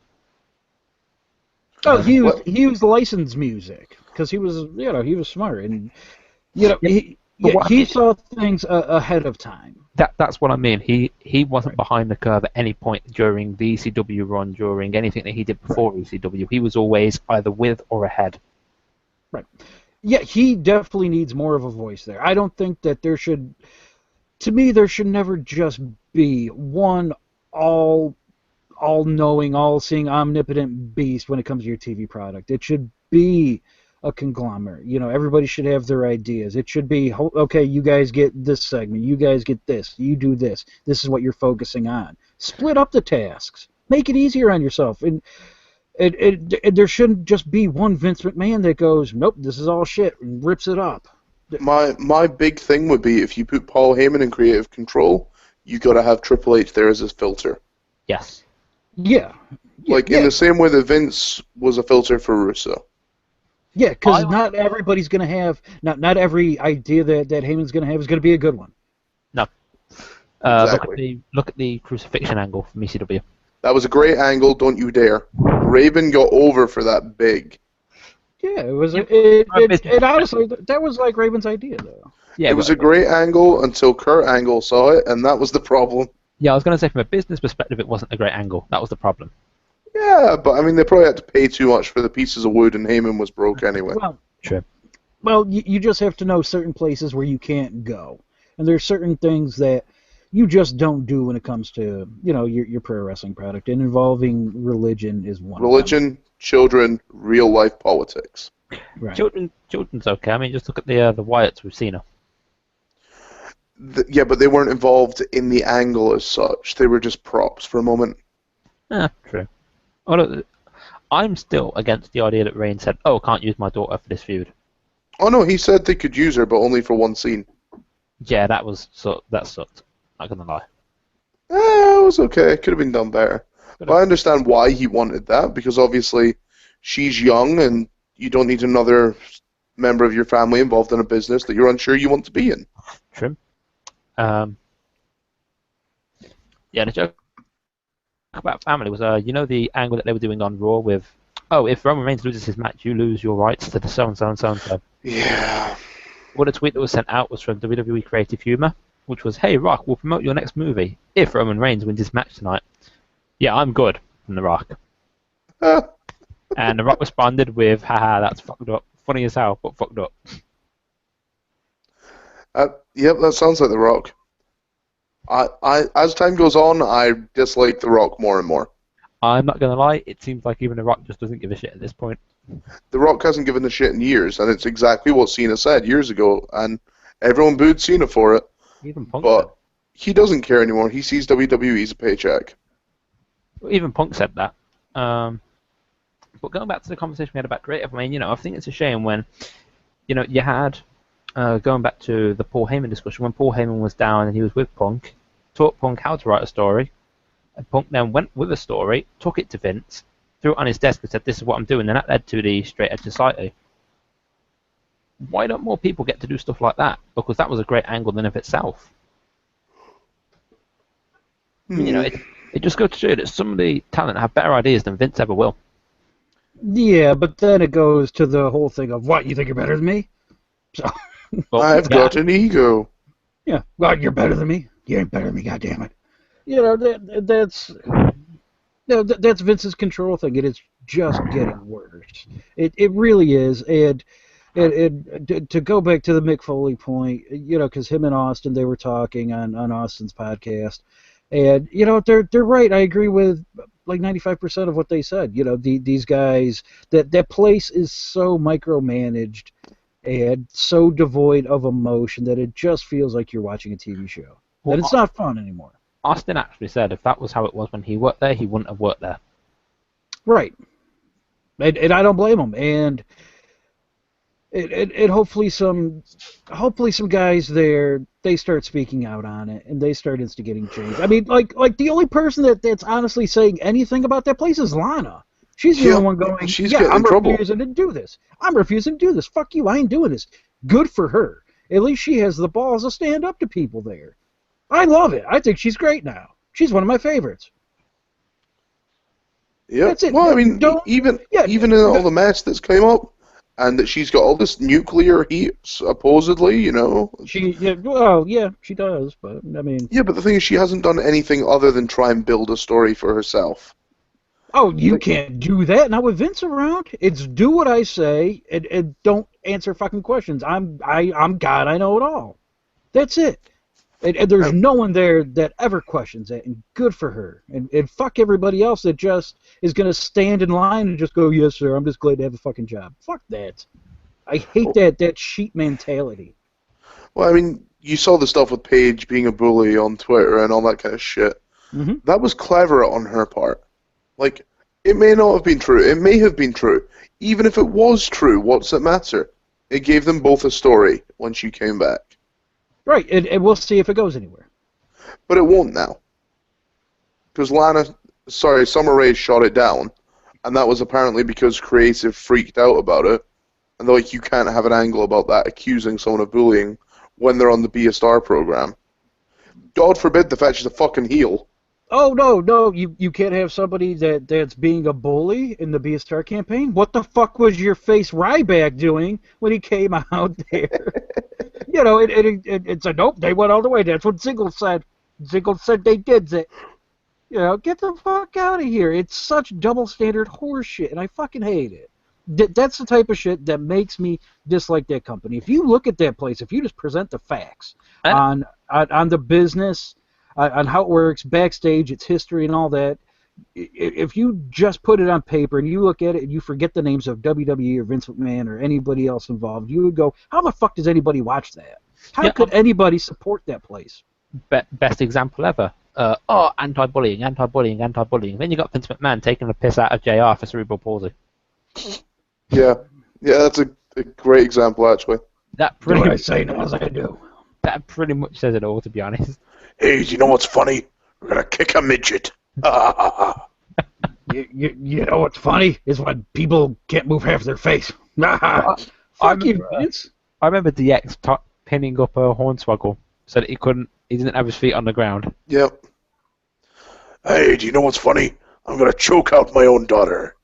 Oh, he used licensed music because he was smart, and he saw things ahead of time. That's what I mean. He wasn't behind the curve at any point during the ECW run, during anything that he did before ECW. He was always either with or ahead. Right. Yeah, he definitely needs more of a voice there. I don't think that there should never just be one all-knowing, all-seeing, omnipotent beast when it comes to your TV product. It should be a conglomerate. You know, everybody should have their ideas. It should be, okay, you guys get this segment, you guys get this, you do this. This is what you're focusing on. Split up the tasks. Make it easier on yourself. And there shouldn't just be one Vince McMahon that goes, nope, this is all shit, and rips it up. My big thing would be, if you put Paul Heyman in creative control, you got to have Triple H there as his filter. Yes. Yeah. In the same way that Vince was a filter for Russo. Yeah, because not everybody's going to have, not every idea that Heyman's going to have is going to be a good one. No. Exactly. Look at the crucifixion angle from ECW. That was a great angle, don't you dare. Raven got over for that big. Yeah, it was. It honestly, that was like Raven's idea, though. Yeah, it was a great angle until Kurt Angle saw it, and that was the problem. Yeah, I was going to say, from a business perspective, it wasn't a great angle. That was the problem. Yeah, but I mean, they probably had to pay too much for the pieces of wood, and Heyman was broke anyway. Well, true. Well, you just have to know certain places where you can't go, and there's certain things that you just don't do when it comes to, you know, your pro wrestling product, and involving religion is one. Religion, children, real life politics. Right. Children's okay. I mean, just look at the Wyatts with Cena. Yeah, but they weren't involved in the angle as such. They were just props for a moment. True. Although, I'm still against the idea that Reigns said, "Oh, I can't use my daughter for this feud." Oh no, he said they could use her, but only for one scene. Yeah, that sucked. Not gonna lie. It was okay. It could have been done better. But I understand why he wanted that, because obviously she's young and you don't need another member of your family involved in a business that you're unsure you want to be in. True. Yeah, the joke about family was, you know, the angle that they were doing on Raw with, oh, if Roman Reigns loses his match, you lose your rights to the so-and-so and so-and-so. Yeah. Well, the tweet that was sent out was from WWE Creative Humor, which was, hey, Rock, we'll promote your next movie if Roman Reigns wins his match tonight. Yeah, I'm good, from The Rock. And The Rock responded with, haha, that's fucked up. Funny as hell, but fucked up. Yep, that sounds like The Rock. As time goes on, I dislike The Rock more and more. I'm not going to lie, it seems like even The Rock just doesn't give a shit at this point. The Rock hasn't given a shit in years, and it's exactly what Cena said years ago, and everyone booed Cena for it. Even Punk but he doesn't care anymore. He sees WWE as a paycheck. Even Punk said that. But going back to the conversation we had about creative, I mean, you know, I think it's a shame when, you know, you had, going back to the Paul Heyman discussion, when Paul Heyman was down and he was with Punk, taught Punk how to write a story, and Punk then went with a story, took it to Vince, threw it on his desk and said, this is what I'm doing, and that led to the Straight Edge Society. Why don't more people get to do stuff like that? Because that was a great angle in and of itself. You know, it just goes to show you that some of the talent have better ideas than Vince ever will. Yeah, but then it goes to the whole thing of, what, you think you're better than me? So well, I've got an ego. Yeah, well, you're better than me. You ain't better than me, goddammit. You know, that's Vince's control thing. It is just getting worse. It really is. And to go back to the Mick Foley point, you know, because him and Austin, they were talking on Austin's podcast, And they're right. I agree with like 95% of what they said. These guys, that place is so micromanaged and so devoid of emotion that it just feels like you're watching a TV show. Well, That it's not fun anymore. Austin actually said if that was how it was when he worked there, he wouldn't have worked there. Right. And I don't blame him. And it hopefully some guys there, they start speaking out on it and they start instigating change. I mean, like the only person that's honestly saying anything about that place is Lana. She's the only one going, she's yeah, getting I'm in trouble. refusing to do this. I'm refusing to do this. Fuck you, I ain't doing this. Good for her. At least she has the balls to stand up to people there. I love it. I think she's great now. She's one of my favorites. Yeah. That's it. Well, I mean, even in all the mess that's came up, and that she's got all this nuclear heat, supposedly, she does, but I mean... Yeah, but the thing is, she hasn't done anything other than try and build a story for herself. Oh, you can't do that. Not with Vince around. It's do what I say and don't answer fucking questions. I'm God. I know it all. That's it. And there's no one there that ever questions it. And good for her. And fuck everybody else that just is gonna stand in line and just go, yes sir, I'm just glad to have a fucking job. Fuck that. I hate that sheep mentality. Well, I mean, you saw the stuff with Paige being a bully on Twitter and all that kind of shit. Mm-hmm. That was clever on her part. Like, it may not have been true. It may have been true. Even if it was true, what's it matter? It gave them both a story when she came back. Right, and we'll see if it goes anywhere. But it won't now. Because Summer Rae shot it down. And that was apparently because creative freaked out about it. And they're like, you can't have an angle about that, accusing someone of bullying when they're on the Be a Star program. God forbid the fact she's a fucking heel. Oh, no, you can't have somebody that's being a bully in the Be a Star campaign? What the fuck was your face Ryback doing when he came out there? It's a nope, they went all the way. That's what Ziggler said. Ziggler said they did it. Get the fuck out of here. It's such double standard horseshit, and I fucking hate it. That's the type of shit that makes me dislike that company. If you look at that place, if you just present the facts on the business, on how it works, backstage, its history and all that, if you just put it on paper and you look at it and you forget the names of WWE or Vince McMahon or anybody else involved, you would go, how the fuck does anybody watch that? How could anybody support that place? Best example ever. Anti-bullying. Then you got Vince McMahon taking the piss out of JR for cerebral palsy. Yeah, that's a great example, actually. That pretty do what I say, not as I do. That pretty much says it all, to be honest. Hey, do you know what's funny? We're gonna kick a midget. You know what's funny is when people can't move half their face. Fuck you, Vince. I remember DX pinning up a Hornswoggle so that he didn't have his feet on the ground. Yep. Hey, do you know what's funny? I'm gonna choke out my own daughter.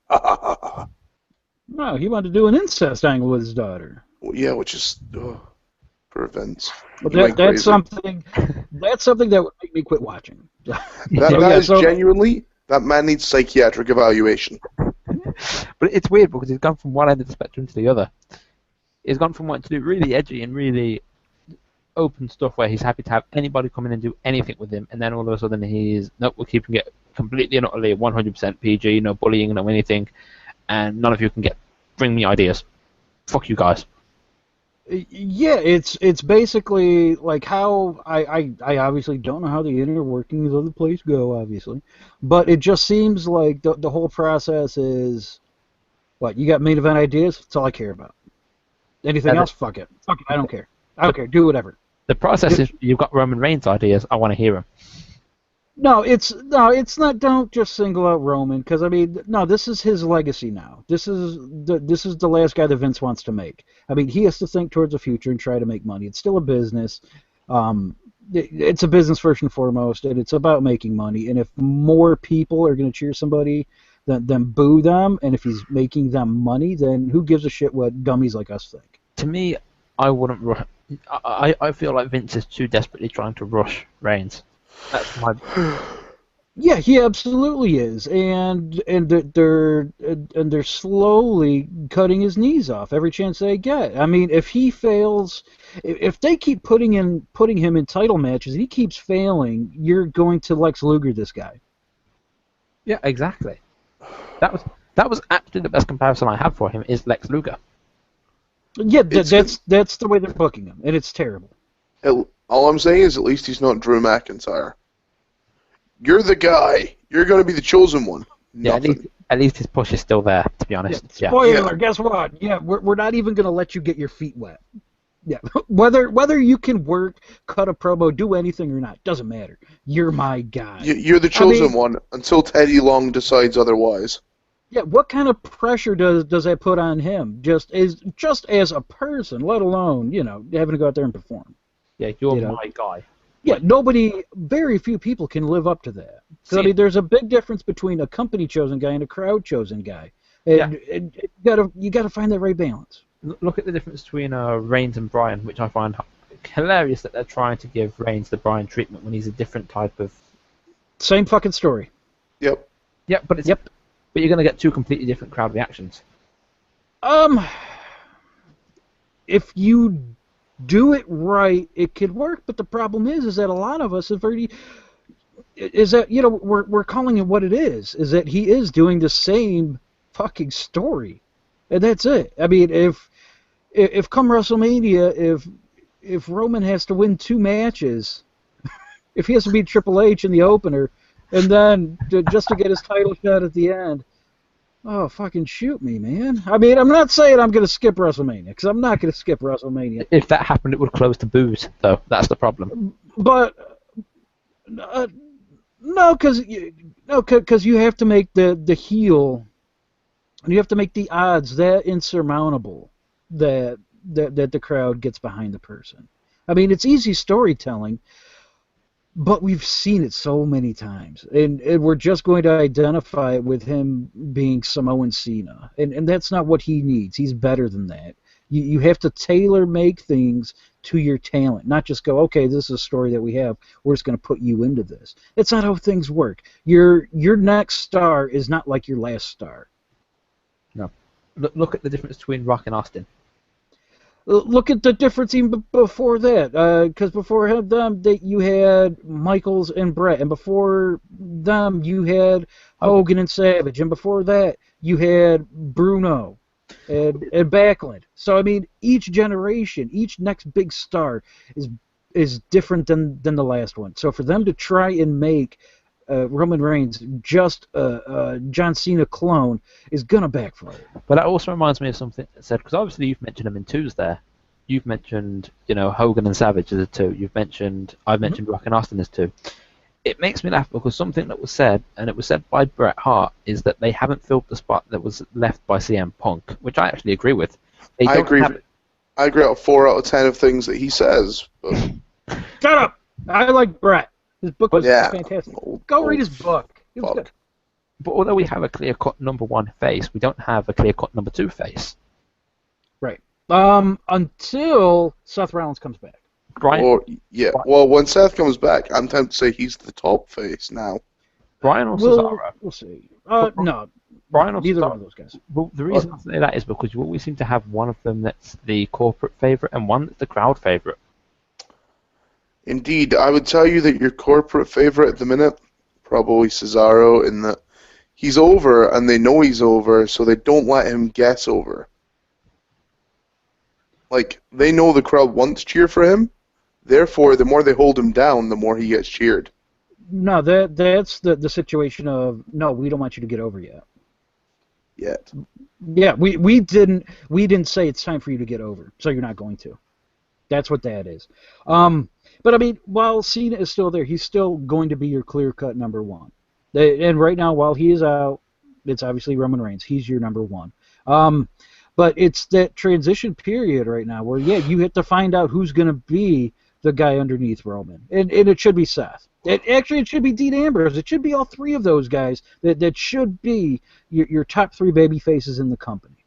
No, he wanted to do an incest angle with his daughter. Well, yeah, which is for Vince. But that's something that would make me quit watching. Genuinely, that man needs psychiatric evaluation. But it's weird because he's gone from one end of the spectrum to the other. He's gone from wanting to do really edgy and really open stuff where he's happy to have anybody come in and do anything with him, and then all of a sudden nope, we're keeping it completely and utterly 100% PG, no bullying, no anything, and none of you can bring me ideas. Fuck you guys. Yeah, it's basically like how I obviously don't know how the inner workings of the place go, obviously, but it just seems like the whole process is, what, you got main event ideas? That's all I care about. Anything else? Fuck it. I don't care. Do whatever. The process is you've got Roman Reigns ideas. I want to hear them. No, it's not. Don't just single out Roman, because I mean, no, this is his legacy now. This is the last guy that Vince wants to make. I mean, he has to think towards the future and try to make money. It's still a business. It's a business first and foremost, and it's about making money. And if more people are going to cheer somebody than boo them, and if he's making them money, then who gives a shit what dummies like us think? To me, I wouldn't rush. I feel like Vince is too desperately trying to rush Reigns. That's my. Yeah, he absolutely is, and they're slowly cutting his knees off every chance they get. I mean, if he fails, if they keep putting him in title matches, and he keeps failing, you're going to Lex Luger this guy. Yeah, exactly. That was actually the best comparison I have for him is Lex Luger. Yeah, that's the way they're booking him, and it's terrible. All I'm saying is at least he's not Drew McIntyre. You're the guy. You're going to be the chosen one. Yeah, at least his push is still there, to be honest. Yeah. Spoiler, guess what? Yeah, we're not even going to let you get your feet wet. Yeah, whether you can work, cut a promo, do anything or not, doesn't matter. You're my guy. You're the chosen one until Teddy Long decides otherwise. Yeah, what kind of pressure does that put on him? Just as a person, let alone having to go out there and perform. Yeah, you're my guy. Yeah, very few people can live up to that. So, I mean, there's a big difference between a company chosen guy and a crowd chosen guy. And you gotta find that right balance. Look at the difference between Reigns and Bryan, which I find hilarious that they're trying to give Reigns the Bryan treatment when he's a different type of. Same fucking story. Yep. Yeah, but you're gonna get two completely different crowd reactions. If you do it right, it could work. But the problem is that a lot of us have already. Is that we're calling it what it is? Is that he is doing the same fucking story, and that's it. I mean, if come WrestleMania, if Roman has to win 2 matches, if he has to beat Triple H in the opener, and then just to get his title shot at the end, oh, fucking shoot me, man. I mean, I'm not saying I'm going to skip WrestleMania, because I'm not going to skip WrestleMania. If that happened, it would close to booze, though. That's the problem. But no, because you have to make the heel, you have to make the odds that insurmountable that the crowd gets behind the person. I mean, it's easy storytelling, but we've seen it so many times, and we're just going to identify it with him being Samoan Cena, and that's not what he needs. He's better than that. You have to tailor-make things to your talent, not just go, okay, this is a story that we have, we're just going to put you into this. That's not how things work. Your next star is not like your last star. No. Look at the difference between Rock and Austin. Look at the difference even before that, because before them, you had Michaels and Brett, and before them, you had Hogan and Savage, and before that, you had Bruno and Backlund. So, I mean, each generation, each next big star is different than the last one. So for them to try and make Roman Reigns just a John Cena clone is going to backfire. But that also reminds me of something that said, because obviously you've mentioned them in twos there. You've mentioned, Hogan and Savage as a 2. I've mentioned Rock and Austin as 2. It makes me laugh because something that was said, and it was said by Bret Hart, is that they haven't filled the spot that was left by CM Punk, which I actually agree with. I agree on 4 out of 10 of things that he says. But... Shut up! I like Bret. His book was fantastic. Go read his book. It was good. But although we have a clear-cut number 1 face, we don't have a clear-cut number 2 face. Right. Until Seth Rollins comes back. Well, when Seth comes back, I'm tempted to say he's the top face now. Bryan or Cesaro? We'll see. No. Bryan or neither Cesaro? one of those guys. Well, the reason I say that is because you always seem to have one of them that's the corporate favourite and one that's the crowd favourite. Indeed, I would tell you that your corporate favorite at the minute, probably Cesaro, in that he's over and they know he's over, so they don't let him guess over. Like, they know the crowd wants to cheer for him, therefore, the more they hold him down, the more he gets cheered. No, that's the situation of, no, we don't want you to get over yet. Yet. Yeah, we didn't say it's time for you to get over, so you're not going to. That's what that is. But I mean, while Cena is still there, he's still going to be your clear-cut number 1. And right now, while he is out, it's obviously Roman Reigns. He's your number 1. But it's that transition period right now where, you have to find out who's going to be the guy underneath Roman. And it should be Seth. It should be Dean Ambrose. It should be all 3 of those guys that should be your top 3 baby faces in the company.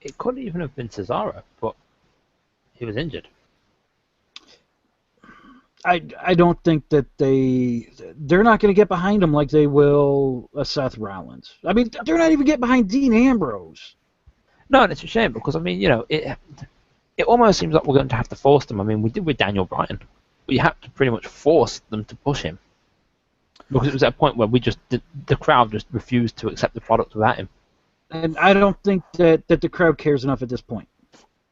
It could even have been Cesaro, but he was injured. I don't think that they're not going to get behind him like they will Seth Rollins. I mean, they're not even getting behind Dean Ambrose. No, and it's a shame because, I mean, it almost seems like we're going to have to force them. I mean, we did with Daniel Bryan. We had to pretty much force them to push him. Because it was at a point where the crowd just refused to accept the product without him. And I don't think that the crowd cares enough at this point.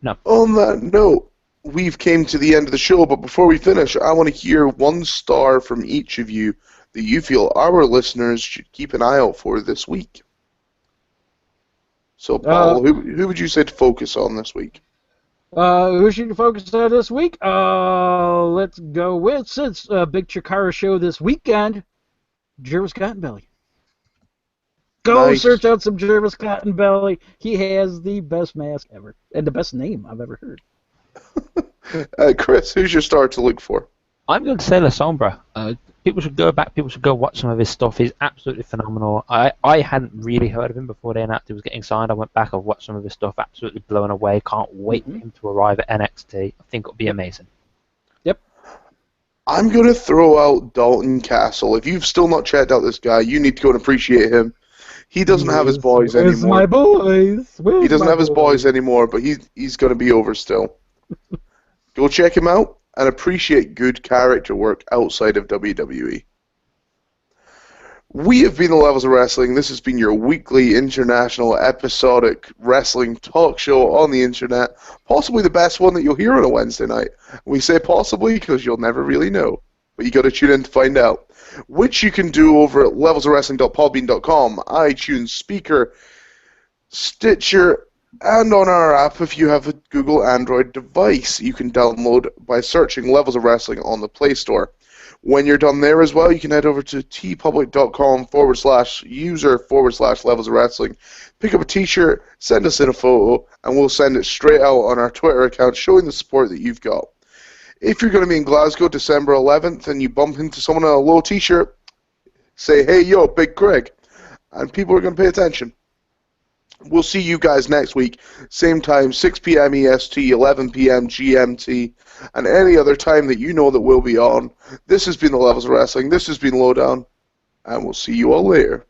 No. On that note, we've came to the end of the show, but before we finish, I want to hear 1 star from each of you that you feel our listeners should keep an eye out for this week. So, Paul, who would you say to focus on this week? Who should you focus on this week? Let's go with, since Big Chikara show this weekend, Jervis Cottonbelly. Go Nice. search out some Jervis Cottonbelly. He has the best mask ever, and the best name I've ever heard. Chris, who's your star to look for? I'm going to say La Sombra. People should go back. People should go watch some of his stuff. He's absolutely phenomenal. I hadn't really heard of him before they announced he was getting signed. I went back. I've watched some of his stuff. Absolutely blown away. Can't wait for him to arrive at NXT. I think it'll be amazing. Yep. I'm going to throw out Dalton Castle. If you've still not checked out this guy, you need to go and appreciate him. He doesn't have his boys Where's anymore. my boys? He doesn't have his boys anymore, but he's going to be over still. Go check him out and appreciate good character work outside of WWE. We have been the Levels of Wrestling. This has been your weekly international episodic wrestling talk show on the internet. Possibly the best one that you'll hear on a Wednesday night. We say possibly because you'll never really know. But you got to tune in to find out. Which you can do over at levelsofwrestling.podbean.com, iTunes, Speaker, Stitcher, and on our app if you have a Google Android device. You can download by searching Levels of Wrestling on the Play Store. When you're done there as well, you can head over to tpublic.com/user/Levels of Wrestling, pick up a t-shirt, send us in a photo, and we'll send it straight out on our Twitter account showing the support that you've got. If you're going to be in Glasgow December 11th and you bump into someone in a low t-shirt, say, hey, yo, Big Craig, and people are going to pay attention. We'll see you guys next week, same time, 6 p.m. EST, 11 p.m. GMT, and any other time that you know that we'll be on. This has been the Levels of Wrestling. This has been Lowdown, and we'll see you all later.